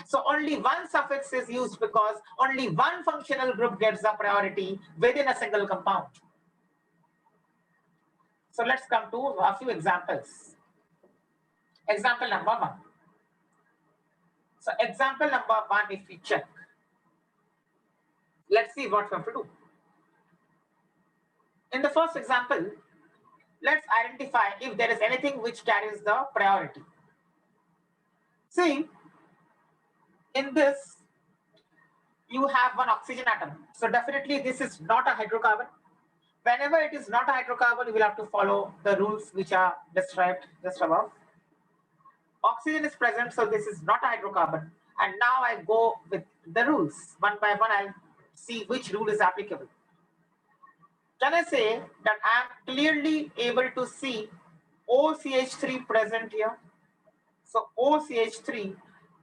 So only one suffix is used because only one functional group gets the priority within a single compound. So let's come to a few examples. Example number one. So example number one, if we check, let's see what we have to do. In the first example, let's identify if there is anything which carries the priority. See, in this, you have one oxygen atom. So definitely this is not a hydrocarbon. Whenever it is not a hydrocarbon, you will have to follow the rules which are described just above. Oxygen is present, so this is not a hydrocarbon. And now I go with the rules. One by one, I'll see which rule is applicable. Can I say that I am clearly able to see OCH3 present here? So OCH3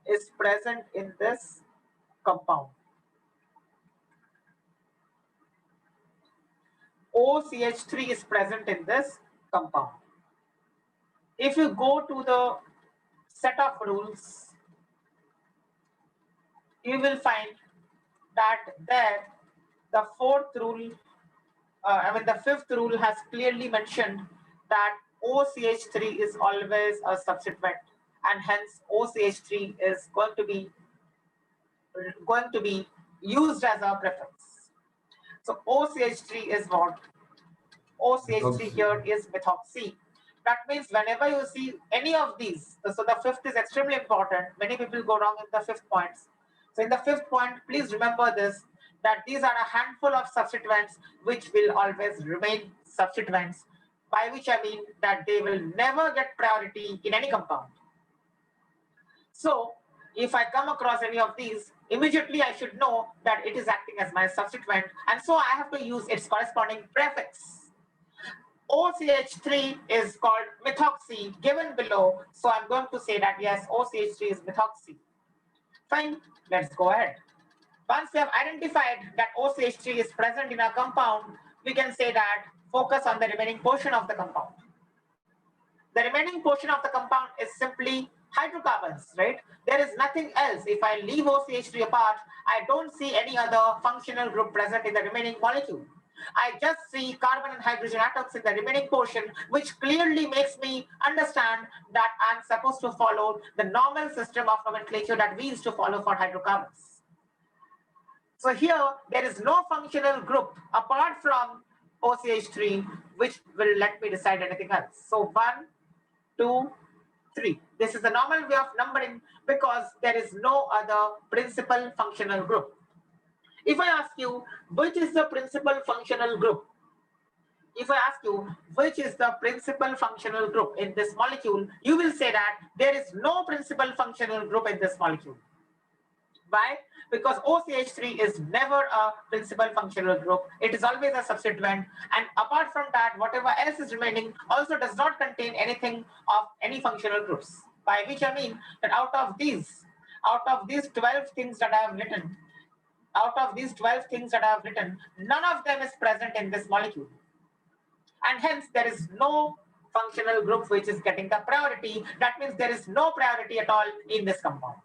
is present in this compound. OCH3 is present in this compound. If you go to the set of rules, you will find that there the fifth rule has clearly mentioned that OCH3 is always a substituent, and hence OCH3 is going to be used as a prefix. So OCH3 is what? OCH3 here is methoxy. That means whenever you see any of these, so the fifth is extremely important. Many people go wrong in the fifth points. So in the fifth point, please remember this, that these are a handful of substituents which will always remain substituents, by which I mean that they will never get priority in any compound. So If I come across any of these, immediately I should know that it is acting as my substituent, and so I have to use its corresponding prefix. OCH3 is called methoxy given below, so I'm going to say that yes, OCH3 is methoxy. Fine, let's go ahead. Once we have identified that OCH3 is present in a compound, we can say that focus on the remaining portion of the compound. The remaining portion of the compound is simply hydrocarbons, right? There is nothing else. If I leave OCH3 apart, I don't see any other functional group present in the remaining molecule. I just see carbon and hydrogen atoms in the remaining portion, which clearly makes me understand that I'm supposed to follow the normal system of nomenclature that we used to follow for hydrocarbons. So here, there is no functional group apart from OCH3, which will let me decide anything else. So 1, 2, 3. This is the normal way of numbering because there is no other principal functional group. If I ask you, which is the principal functional group? If I ask you, which is the principal functional group in this molecule, you will say that there is no principal functional group in this molecule. Why? Because OCH3 is never a principal functional group. It is always a substituent. And apart from that, whatever else is remaining also does not contain anything of any functional groups. By which I mean that out of these 12 things that I have written, none of them is present in this molecule. And hence there is no functional group which is getting the priority. That means there is no priority at all in this compound.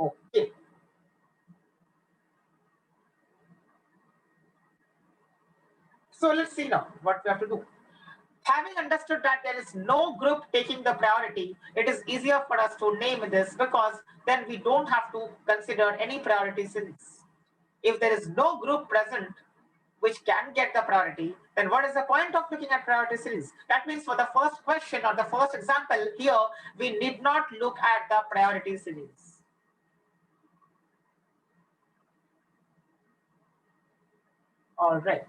Okay. So let's see now what we have to do. Having understood that there is no group taking the priority, it is easier for us to name this because then we don't have to consider any priority series. If there is no group present which can get the priority, then what is the point of looking at priority series? That means for the first question or the first example here, we need not look at the priority series. All right.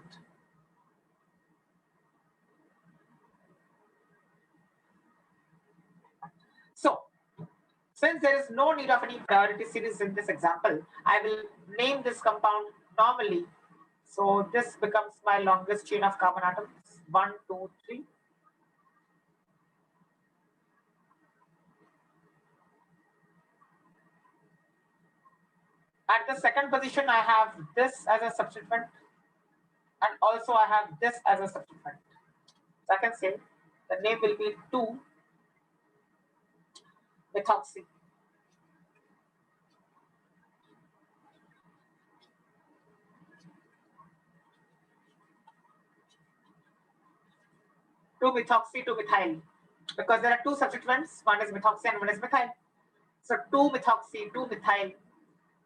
So, since there is no need of any priority series in this example, I will name this compound normally. So this becomes my longest chain of carbon atoms, 1, 2, 3. At the second position, I have this as a substituent, and also I have this as a substituent. So I can say the name will be 2-methoxy. Two-methoxy, 2-methyl. Because there are two substituents, one is methoxy and one is methyl. So 2-methoxy, 2-methyl.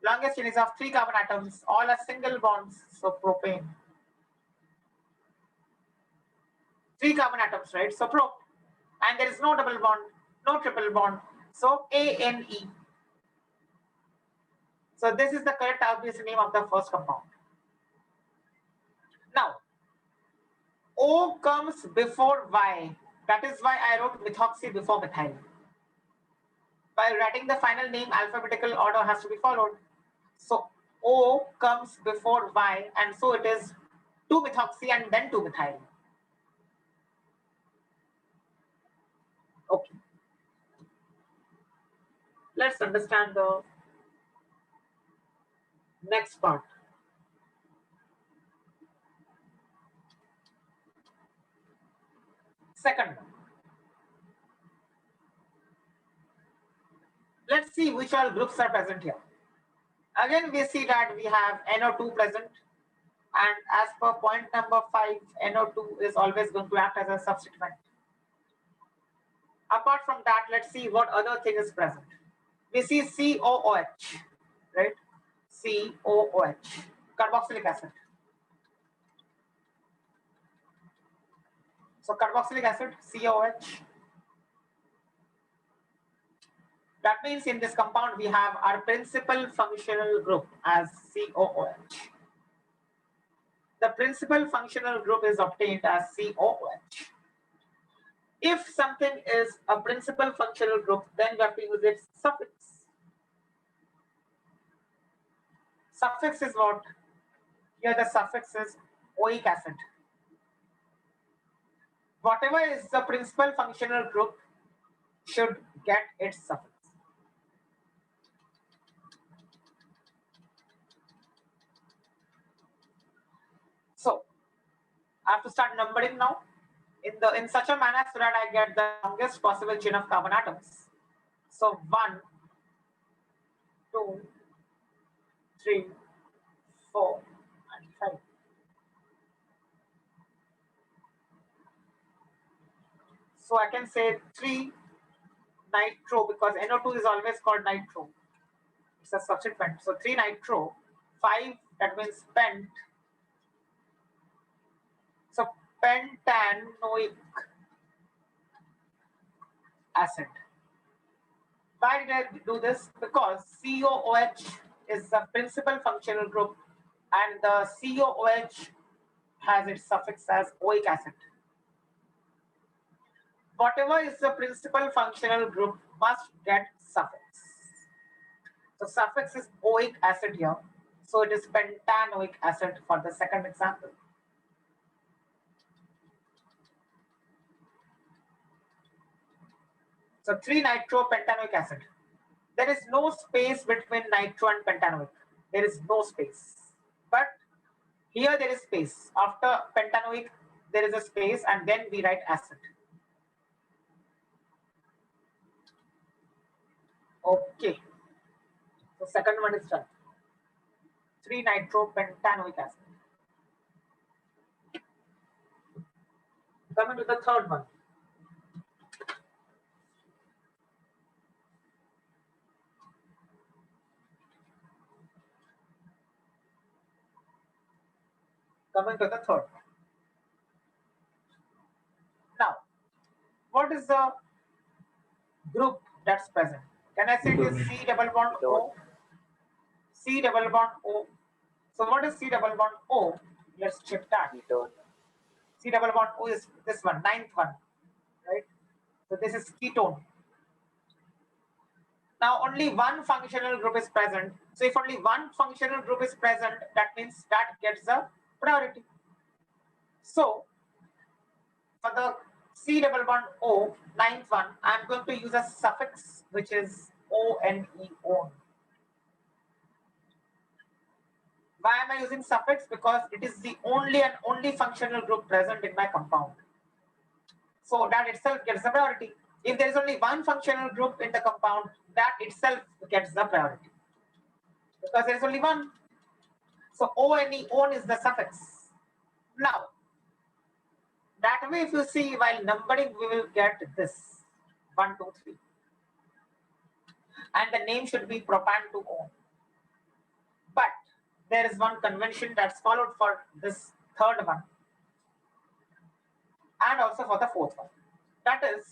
Longest chain is of 3 carbon atoms, all are single bonds, so propane. 3 carbon atoms, right? So pro. And there is no double bond, no triple bond. So ANE. So this is the correct obvious name of the first compound. Now, O comes before Y. That is why I wrote methoxy before methyl. While writing the final name, alphabetical order has to be followed. So O comes before Y, and so it is 2-methoxy and then 2-methyl. Okay. Let's understand the next part. Second one. Let's see which all groups are present here. Again, we see that we have NO2 present, and as per point number 5, NO2 is always going to act as a substituent. Apart from that, let's see what other thing is present. We see COOH, right? COOH, carboxylic acid. So carboxylic acid, COOH. That means in this compound we have our principal functional group as COOH. The principal functional group is obtained as COOH. If something is a principal functional group, then we have to use its suffix. Suffix is what? Here the suffix is oic acid. Whatever is the principal functional group should get its suffix. So I have to start numbering now in such a manner so that I get the longest possible chain of carbon atoms. So 1, 2, 3, 4, and 5. So I can say 3 nitro because NO2 is always called nitro. It's a substituent. So 3 nitro, 5 that means pent. So pentanoic acid. Why did I do this? Because COOH is the principal functional group and the COOH has its suffix as oic acid. Whatever is the principal functional group must get suffix. So suffix is oic acid here. So it is pentanoic acid for the second example. So 3-nitropentanoic acid. There is no space between nitro and pentanoic. There is no space. But here there is space. After pentanoic, there is a space and then we write acid. Okay. So second one is done. 3-nitropentanoic acid. Coming to the third one. Coming to the third one. Now, what is the group that's present? Can I say it is C double bond O? C double bond O. So what is C double bond O? Let's check that. Ketone. C double bond O is this one, ninth one, right? So this is ketone. Now only one functional group is present. So if only one functional group is present, that means that gets the priority. So for the C double bond O, ninth one, I'm going to use a suffix which is ONE, on. Why am I using suffix? Because it is the only and only functional group present in my compound. So that itself gets the priority. If there is only one functional group in the compound, that itself gets the priority. Because there is only one. So ONE, on is the suffix. Now, that way if you see while numbering, we will get this 1, 2, 3. And the name should be propan to on. But there is one convention that's followed for this third one and also for the fourth one. That is,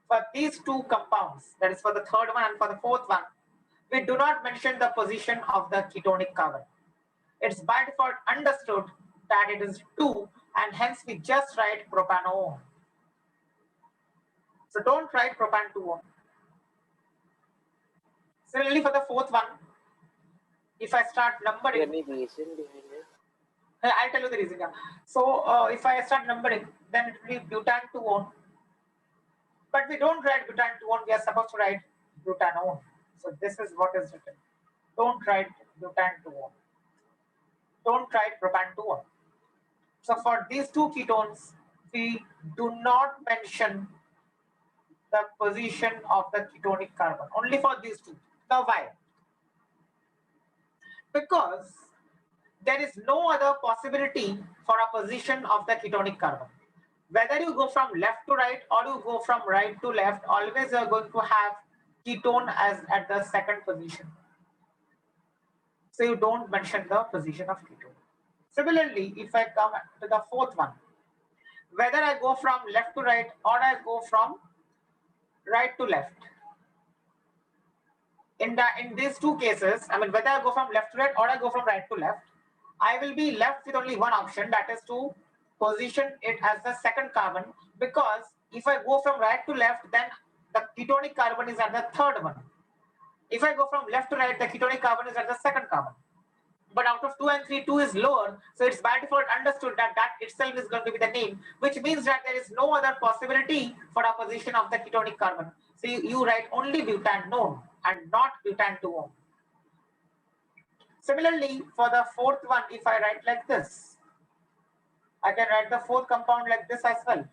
for these two compounds, that is for the third one and for the fourth one, we do not mention the position of the ketonic carbon. It's by default understood that it is 2 and hence we just write propano. So don't write propan 2. Similarly for the fourth one, if I start numbering, Any reason behind it? I'll tell you the reason. So if I start numbering, then it will be butan 2-on. But we don't write butan 2-on, we are supposed to write butanone. So this is what is written. Don't write butan 2-on. Don't write propan 2-on. So for these two ketones, we do not mention the position of the ketonic carbon, only for these two. Now why? Because there is no other possibility for a position of the ketonic carbon. Whether you go from left to right or you go from right to left, always you are going to have ketone as at the second position. So you don't mention the position of ketone. Similarly, if I come to the fourth one, whether I go from left to right or I go from right to left, in these two cases, I mean, whether I go from left to right or I go from right to left, I will be left with only one option, that is to position it as the second carbon, because If I go from right to left, then the ketonic carbon is at the third one. If I go from left to right, the ketonic carbon is at the second carbon. But out of 2 and 3, 2 is lower, so it's by default understood that that itself is going to be the name, which means that there is no other possibility for the position of the ketonic carbon. So you write only butanone and not butan-2-one. Similarly, for the fourth one, if I write like this, I can write the fourth compound like this as well.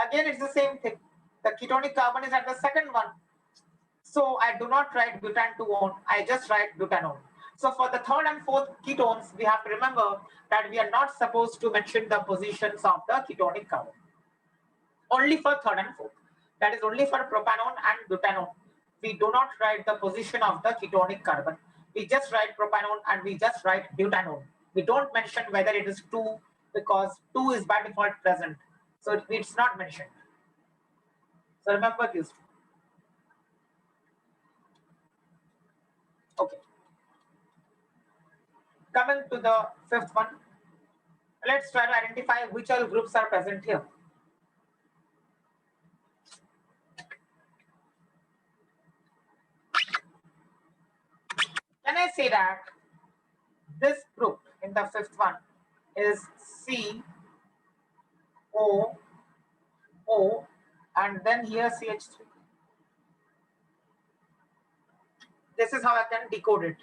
Again, it's the same thing. The ketonic carbon is at the second one. So I do not write butan-2-one, I just write butanone. So for the third and fourth ketones, we have to remember that we are not supposed to mention the positions of the ketonic carbon. Only for third and fourth. That is only for propanone and butanone. We do not write the position of the ketonic carbon. We just write propanone and we just write butanone. We don't mention whether it is 2 because 2 is by default present. So it's not mentioned. So remember these two. Okay. Coming to the fifth one, let's try to identify which all groups are present here. Can I say that this group in the fifth one is C, O, O, and then here CH3? This is how I can decode it.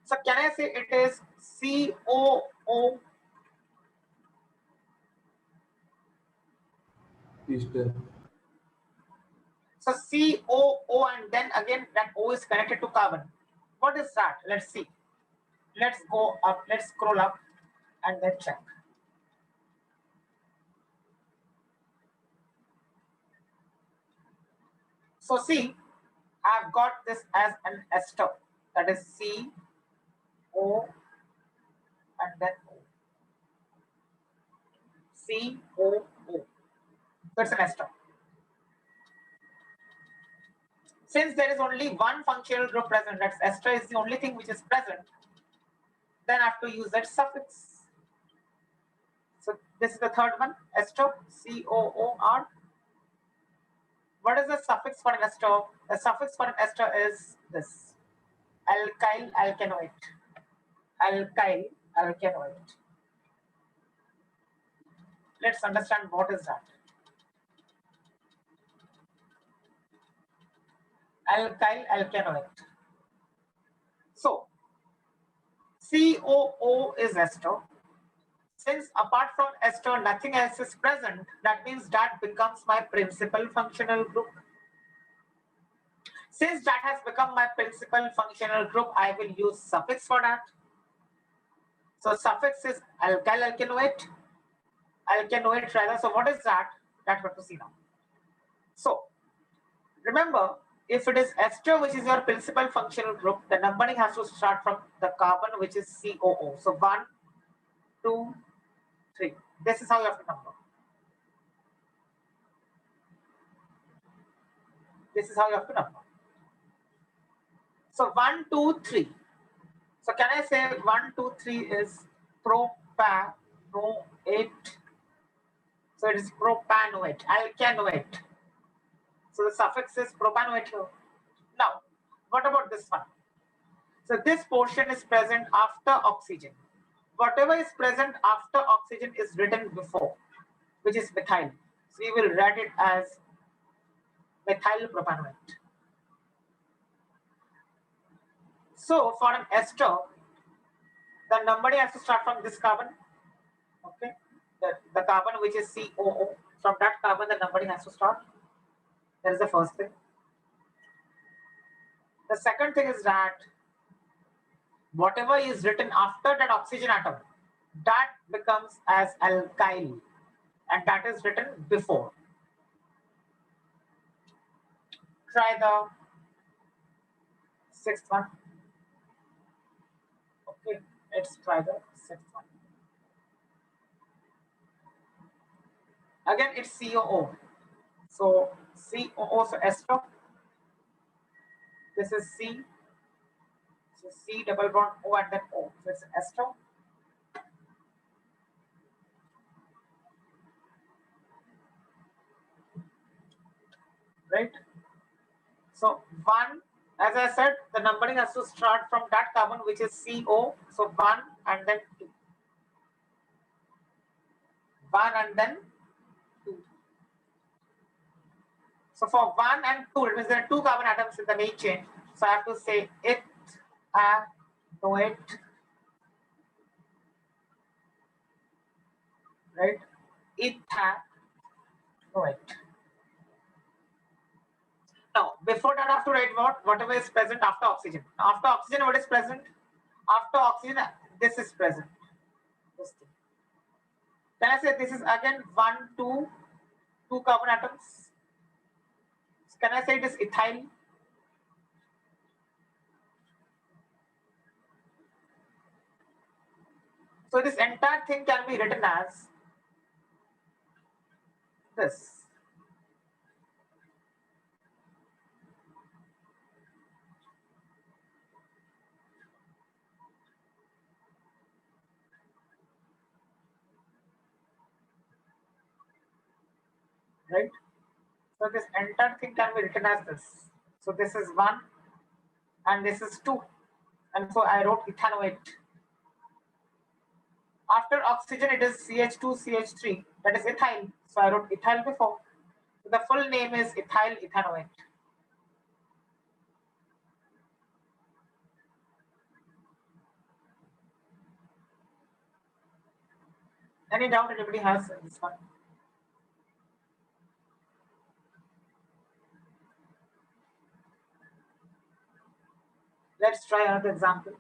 So can I say it is COO? Easter. So COO and then again that O is connected to carbon. What is that? Let's see. Let's go up, let's scroll up and then check. So see, I've got this as an ester, that is C, O, and then O. C, O, O. So it's an ester. Since there is only one functional group present, that's ester is the only thing which is present, then I have to use that suffix. So this is the third one, ester, COOR. What is the suffix for an ester? The suffix for an ester is this, alkyl alkanoate. Alkyl alkanoate. Let's understand what is that. Alkyl alkanoate. So COO is ester. Since apart from ester nothing else is present, that means that becomes my principal functional group. Since that has become my principal functional group, I will use suffix for that. So suffix is alkyl alkanoate. Alkanoate rather. So what is that? That's what to see now. So remember, if it is ester which is your principal functional group, the numbering has to start from the carbon which is COO. So 1, 2, 3. This is how you have to number. This is how you have to number. So 1, 2, 3. So can I say 1, 2, 3 is propanoate? So it is propanoate, alkanoate. So the suffix is propanoate here. Now, what about this one? So this portion is present after oxygen. Whatever is present after oxygen is written before, which is methyl. So we will write it as methyl propanoate. So for an ester, the numbering has to start from this carbon. Okay, the carbon which is COO. From that carbon, the numbering has to start. That is the first thing. The second thing is that whatever is written after that oxygen atom, that becomes as alkyl, and that is written before. Try the sixth one. Okay, let's try the sixth one. Again, it's COO. So COO, so ester. This is C. So C double bond O and then O. So it's ester. right? So 1, as I said, the numbering has to start from that carbon which is CO. So 1 and then 2. 1 and then 2. So for 1 and 2, it means there are 2 carbon atoms in the main chain. So I have to say it, no it, right? It, no it. Now, before that, I have to write whatever is present after oxygen. After oxygen, what is present? After oxygen, this is present. This thing. Can I say this is again 1, 2, 2 carbon atoms? Can I say it is ethyl? So this entire thing can be written as this. Right? So this entire thing can be written as this. So this is 1 and this is 2. And so I wrote ethanoate. After oxygen, it is CH2, CH3. That is ethyl. So I wrote ethyl before. So the full name is ethyl ethanoate. Any doubt anybody has in this one? Let's try another example.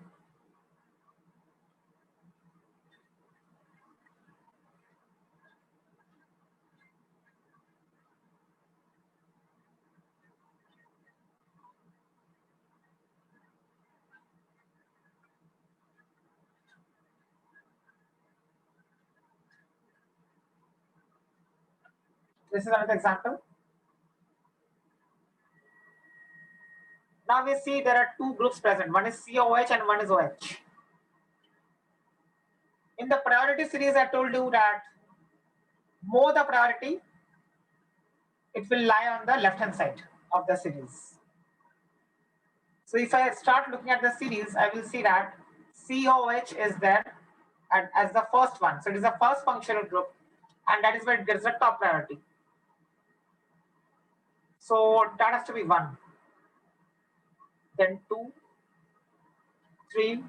This is another example. Now we see there are 2 groups present. One is COH and one is OH. In the priority series, I told you that more the priority, it will lie on the left hand side of the series. So if I start looking at the series, I will see that COH is there as the first one. So it is the first functional group, and that is where it gets the top priority. So that has to be 1. Then 2, 3,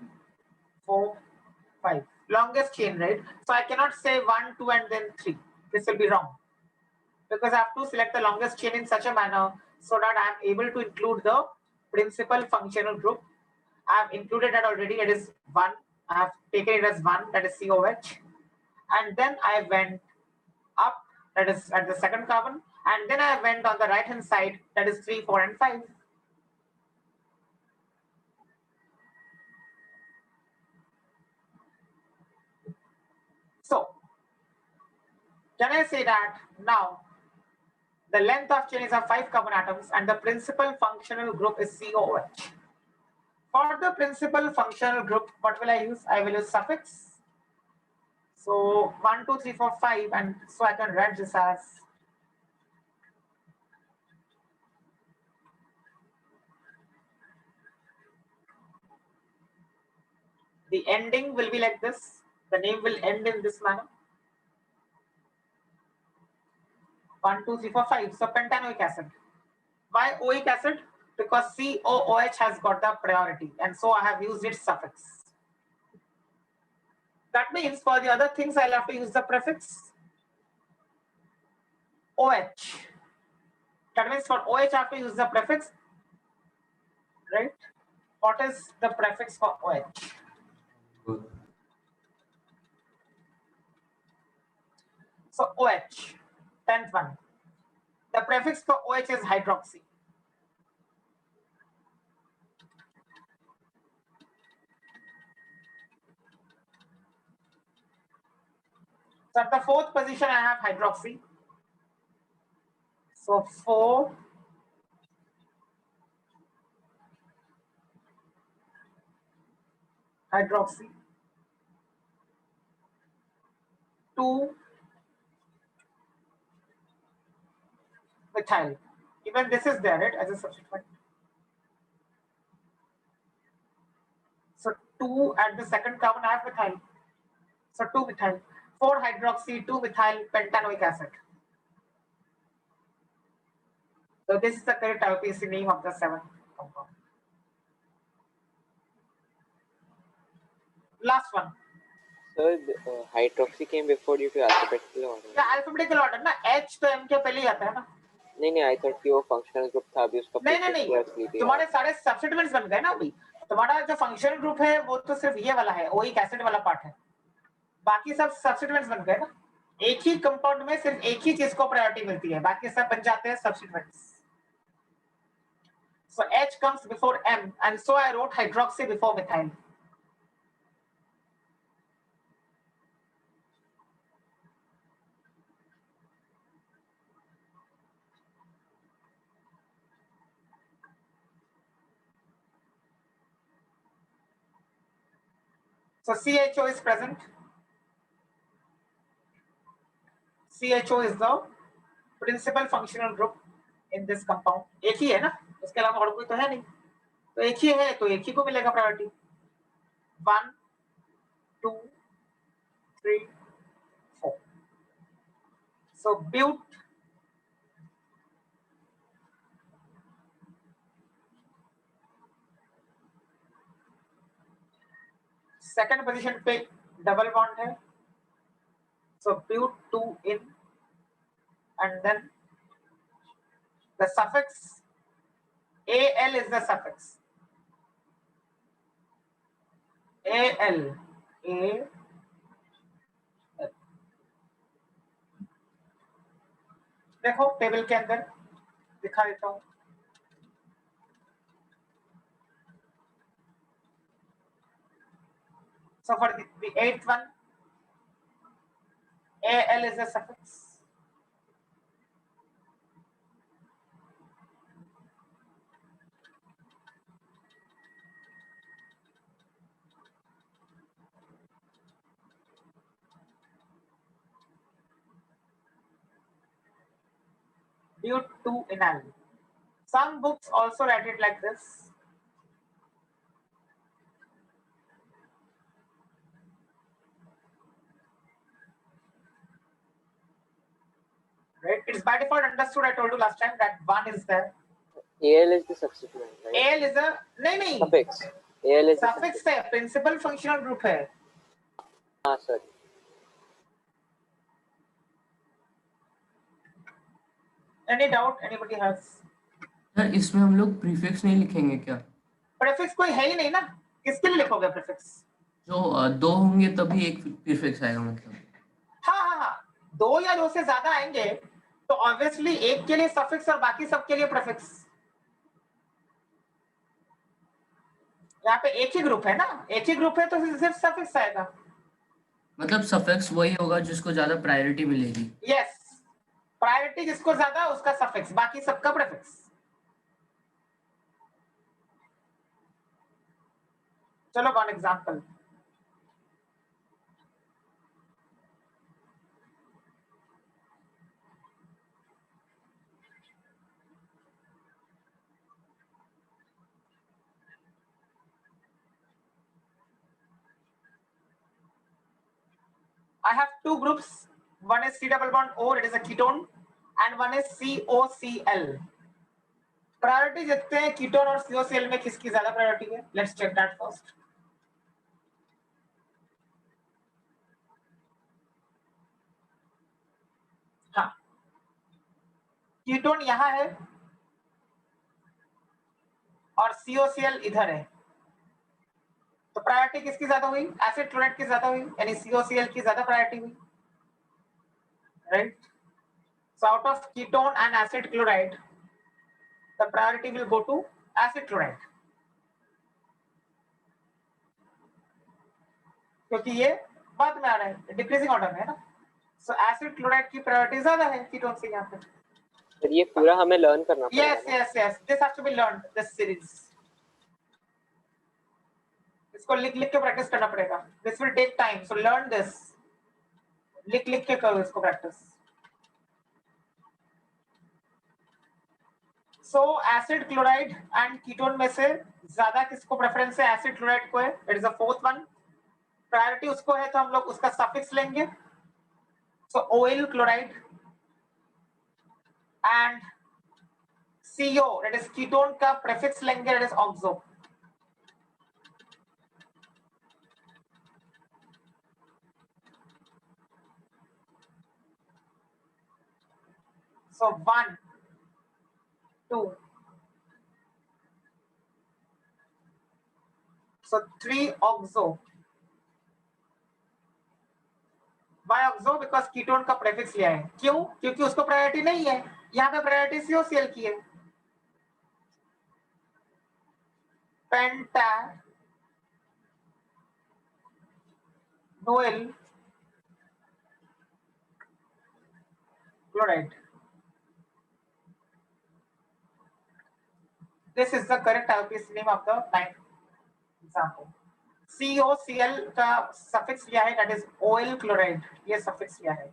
4, 5. Longest chain, right? So I cannot say 1, 2, and then 3. This will be wrong. Because I have to select the longest chain in such a manner so that I am able to include the principal functional group. I have included that already. It is 1. I have taken it as 1, that is COH. And then I went up, that is at the second carbon. And then I went on the right hand side, that is 3, 4, and 5. So, can I say that now the length of chain is of 5 carbon atoms and the principal functional group is COH. For the principal functional group, what will I use? I will use suffix. So 1, 2, 3, 4, 5, and so I can write this as the ending will be like this. The name will end in this manner. 1, 2, 3, 4, 5. So pentanoic acid. Why oic acid? Because COOH has got the priority, and so I have used its suffix. That means for the other things, I'll have to use the prefix OH. That means for OH, I have to use the prefix, right? What is the prefix for OH? So OH, 10th one. The prefix for OH is hydroxy. So at the 4th position, I have hydroxy. So 4 hydroxy, 2 methyl. Even Even this is there, right, as a substituent. So 2 at the second carbon I have methyl. So 2 methyl, 4 hydroxy, 2 methyl pentanoic acid. So this is the correct IUPAC name of the 7th compound. Last one. So hydroxy came before due to alphabetical order. Yeah, alphabetical order ना, H तो M के पहले ही आता है ना. नहीं I thought कि वो फंक्शनल ग्रुप था अभी उसका नहीं तुम्हारे सारे सब्स्टिट्यूएंट्स बन गए ना अभी. तुम्हारा जो फंक्शनल ग्रुप है वो तो सिर्फ ये वाला है, ओइक एसिड वाला पार्ट है. बाकी सब सब्स्टिट्यूएंट्स बन गए ना. एक ही कंपाउंड में सिर्फ एक ही चीज को प्रायोरिटी मिलती है, बाकी सब बन जाते हैं substituents. So H comes before M, and so I wrote hydroxy before methyl. So CHO is present. CHO is the principal functional group in this compound. एक ही है ना, उसके अलावा और कोई तो है नहीं. तो एक ही है तो एक ही को मिलेगा priority. 1, 2, 3, 4. So but second position पे double bond है. So but 2 in, and then the suffix Al is the suffix. Al. देखो टेबल के अंदर दिखा देता हूँ. So for the 8th one, Al is the suffix. Due to enal. Some books also write it like this. Right? It's by default understood. I told you last time that 1 is there. Al is the substituent, right? Al is a नहीं suffix. Al is suffix है, principal functional group है. हाँ sir. Any doubt? Anybody has? Sir इसमें हम लोग prefix नहीं लिखेंगे क्या? प्रीफिक्स कोई है ही नहीं ना, किसके लिए लिखोगे प्रीफिक्स? जो 2 होंगे तभी एक प्रीफिक्स आएगा मतलब. हाँ 2 या 2 से ज्यादा आएंगे तो ऑब्वियसली एक के लिए सफिक्स और बाकी सब के लिए प्रीफिक्स. यहाँ पे एक ही ग्रुप है ना, एक ही ग्रुप है तो सिर्फ सफिक्स आएगा. मतलब सफिक्स वही होगा जिसको ज्यादा प्रायोरिटी मिलेगी. यस, प्रायोरिटी जिसको ज्यादा उसका सफिक्स, बाकी सबका प्रीफिक्स. चलो one example. I have 2 groups. One is C double bond O, it is a ketone, and one is COCl. Priority देखते हैं कीटोन और COCl में किसकी ज्यादा प्रायोरिटी है. Let's check that first. हाँ, कीटोन यहाँ है और COCl इधर है, तो प्रायोरिटी किसकी ज्यादा हुई? एसिड क्लोराइड की ज्यादा हुई, यानी COCl की ज्यादा प्रायोरिटी हुई. Right. So out of ketone and acid chloride, the priority will go to acid chloride. क्योंकि ये बाद में आ रहा है, डिक्रीजिंग ऑर्डर में है ना. सो एसिड क्लोराइड की प्रायोरिटी ज्यादा है कीटोन से यहाँ पे. सर ये पूरा हमें लर्न करना पड़ेगा. Yes this has to be learned, this series. इसको लिख के प्रैक्टिस करना पड़ेगा. This will take time, so learn this. लिख के करो इसको practice. So acid chloride and ketone में से ज्यादा किसको प्रेफरेंस है? एसिड क्लोराइड को है, it is the fourth one. Priority उसको है तो हम लोग उसका सफिक्स लेंगे, so oyl chloride and CO that is ketone का प्रीफिक्स लेंगे, that is oxo. So 1, 2, so 3 oxo. Why oxo? Because ketone का प्रीफिक्स लिया है। क्यों? क्योंकि उसको प्रायोरिटी नहीं है, यहाँ पे प्रायोरिटी COCl की है। Pentanoyl chloride. This is the correct IUPAC name of the 9th example. COCl का सफिक्स लिया है, that is oil chloride, ये सफिक्स लिया है,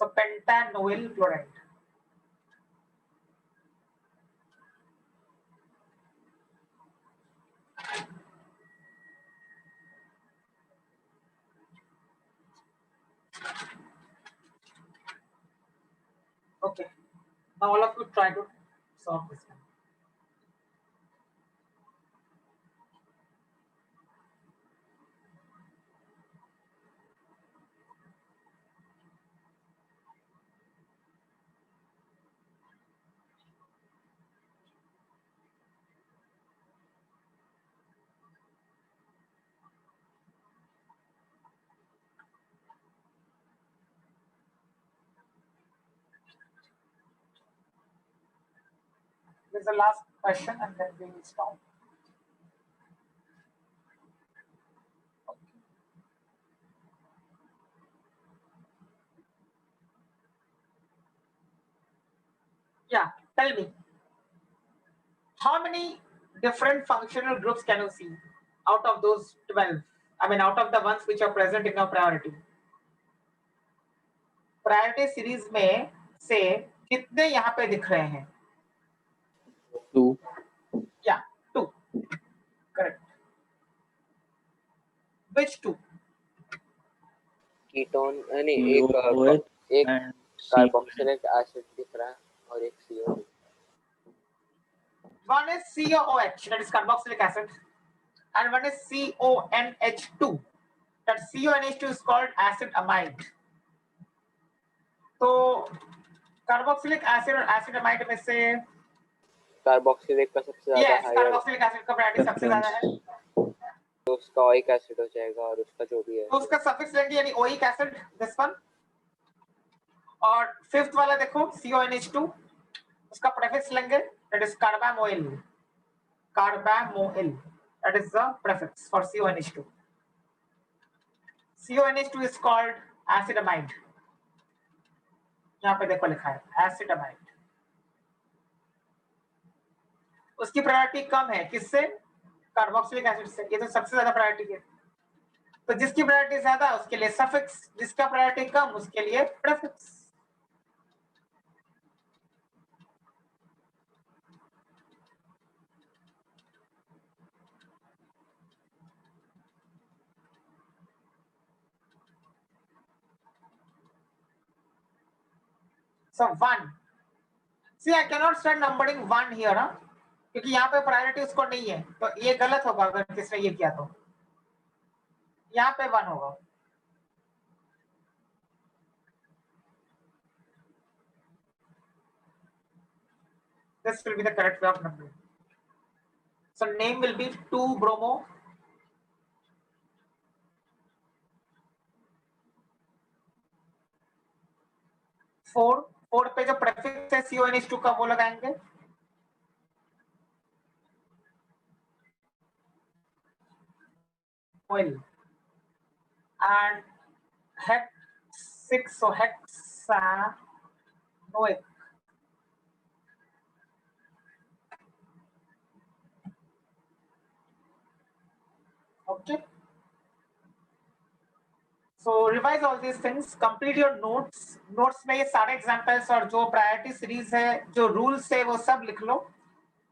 so pentanoyl chloride. Okay, now all of you try to solve this one. This is the last question and then we will stop. Yeah, tell me, how many different functional groups can you see out of those 12? I mean, out of the ones which are present in your priority. Priority series में से कितने यहाँ पे दिख रहे हैं? 2. Yeah, 2. Correct. Which 2? Ketone नहीं, COOH एक and कार्बोक्सिलिक एसिड दिख रहा है और एक CO। One is COOH, that is carboxylic acid, and one is CONH2. That CONH2 is called acid amide. तो कार्बोक्सिलिक एसिड और एसिड अमाइड में से कार्बोक्सिलिक का सबसे ज्यादा yes, हाई, कार्बोक्सिलिक एसिड का प्रायोरिटी सबसे ज्यादा है, तो उसका ओइक एसिड हो जाएगा और उसका जो भी है तो उसका सफिक्स लेंगे यानी ओइक एसिड, दिस वन। और फिफ्थ वाला देखो CONH2, उसका प्रीफिक्स लेंगे, that is carbamoyl, carbamoyl, that is the prefix for CONH2. CONH2 is called acid amide. यहाँ पे देखो लिखा है एसिड अमाइड। उसकी प्रायोरिटी कम है, किससे? कार्बोक्सिलिक एसिड से। ये तो सबसे ज्यादा प्रायोरिटी है, तो जिसकी प्रायोरिटी ज्यादा उसके लिए सफिक्स, जिसका प्रायोरिटी कम उसके लिए prefix. So 1. See, I cannot start numbering 1 here, huh? क्योंकि यहाँ पे प्रायोरिटी उसको नहीं है, तो ये गलत होगा अगर किसने ये किया तो। यहाँ पे 1 होगा। This will be the correct way of numbering. So name will be 2 bromo, 4 पे जो प्रीफिक्स है CONH2 का वो लगाएंगे, oil, and hex 6, so hexanoic. Okay. So revise all these things, complete your notes. Notes में ये सारे एग्जांपल्स और जो प्रायोरिटी सीरीज है, जो रूल्स है, वो सब लिख लो.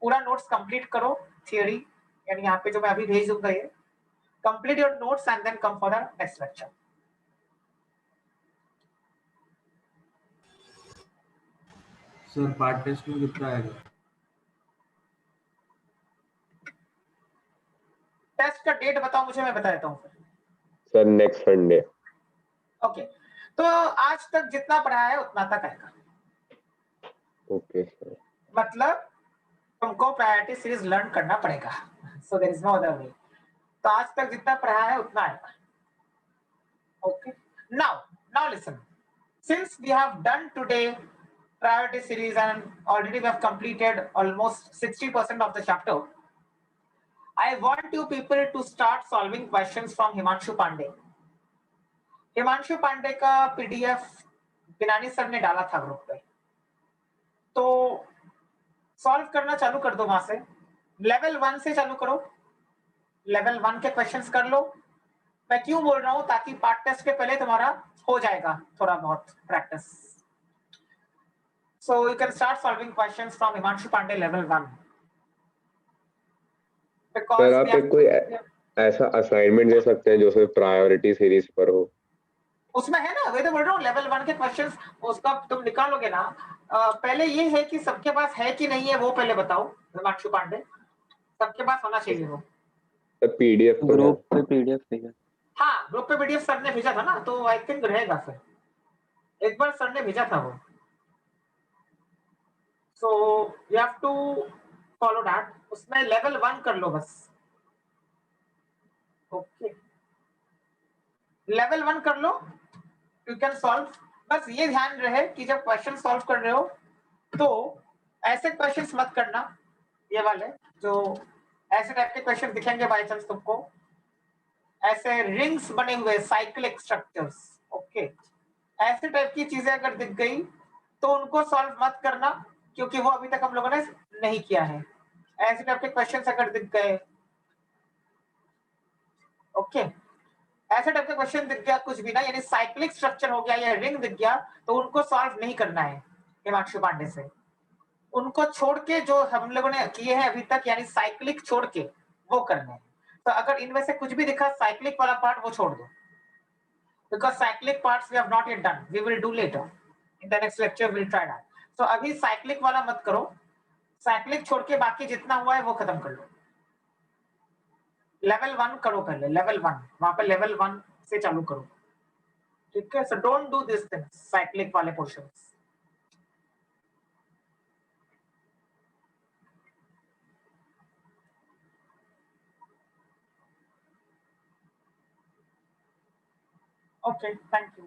पूरा नोट्स कंप्लीट करो. थियरी यानी यहाँ पे जो मैं अभी भेज दूंगा ये. Complete your notes and then come for the next lecture. Sir part test में कितना आएगा? टेस्ट का डेट बताओ मुझे, मैं बता देता हूँ फिर. Sir next Sunday. ओके, तो आज तक जितना पढ़ा है उतना तक आएगा. Okay sir. मतलब तुमको प्रायोरिटी सीरीज लर्न करना पड़ेगा. So there is no other way. तो आज तक जितना पढ़ा है उतना आएगा. Okay, now listen. Since we have done today priority series and already we have completed almost 60% of the chapter, I want you people to start solving questions from Himanshu Pandey. Himanshu Pandey का PDF बिनानी sir ने डाला था group पे, तो solve करना चालू कर दो. वहां से लेवल 1 से चालू करो. लेवल 1 के क्वेश्चंस कर लो. मैं क्यों बोल रहा हूं? ताकि पार्ट टेस्ट के पहले तुम्हारा हो जाएगा थोड़ा बहुत practice. So you can start solving questions from Himanshu Pandey level 1. Because sir आप एक कोई ऐसा असाइनमेंट दे सकते हैं जो सिर्फ प्रायोरिटी सीरीज पर हो. उसमें है ना, वही तो बोल रहा हूँ, लेवल 1 के क्वेश्चंस उसका तुम निकालोगे ना. पहले ये है कि सबके पास है कि नहीं है वो पहले बताओ. हिमांशु पांडे सबके पास होना चाहिए वो. सर पीडीएफ तो ग्रुप पे पीडीएफ भेजा. हाँ, ग्रुप पे पीडीएफ सर ने भेजा था ना, तो आई थिंक रहेगा फिर. एक बार सर ने भेजा था वो. So you have to follow that. उसमें लेवल 1 कर लो बस. ओके, लेवल 1 कर लो. You can solve. बस ये ध्यान रहे कि जब क्वेश्चन सॉल्व कर रहे हो तो ऐसे क्वेश्चंस मत करना, ये वाले जो ऐसे टाइप के क्वेश्चन दिखेंगे बाय चांस तुमको, ऐसे रिंग्स बने हुए साइक्लिक स्ट्रक्चर्स. ओके, ऐसे टाइप की चीजें अगर दिख गई तो उनको सॉल्व मत करना, क्योंकि वो अभी तक हम लोगों ने नहीं किया है. ऐसे टाइप के क्वेश्चंस अगर दिख गए, ओके, ऐसे टाइप का क्वेश्चन दिख गया कुछ भी ना, यानी साइक्लिक स्ट्रक्चर हो गया या रिंग दिख गया, तो उनको सॉल्व नहीं करना है हिमांशु पांडे से. उनको छोड़ के जो हम लोगों ने किए हैं अभी तक, यानी साइक्लिक छोड़ के वो करने हैं. तो अगर इनमें से कुछ भी दिखा साइक्लिक वाला पार्ट, वो छोड़ दो. Because cyclic parts we have not yet done, we will do later in the next lecture. Will try that. तो अभी साइक्लिक वाला मत करो. साइक्लिक छोड़ के बाकी जितना हुआ है वो खत्म कर लो. लेवल 1 करो पहले. लेवल 1 वहां पे लेवल 1 से चालू करो. ठीक है, so don't do this things, cyclic वाले पोर्शंस. Okay, thank you.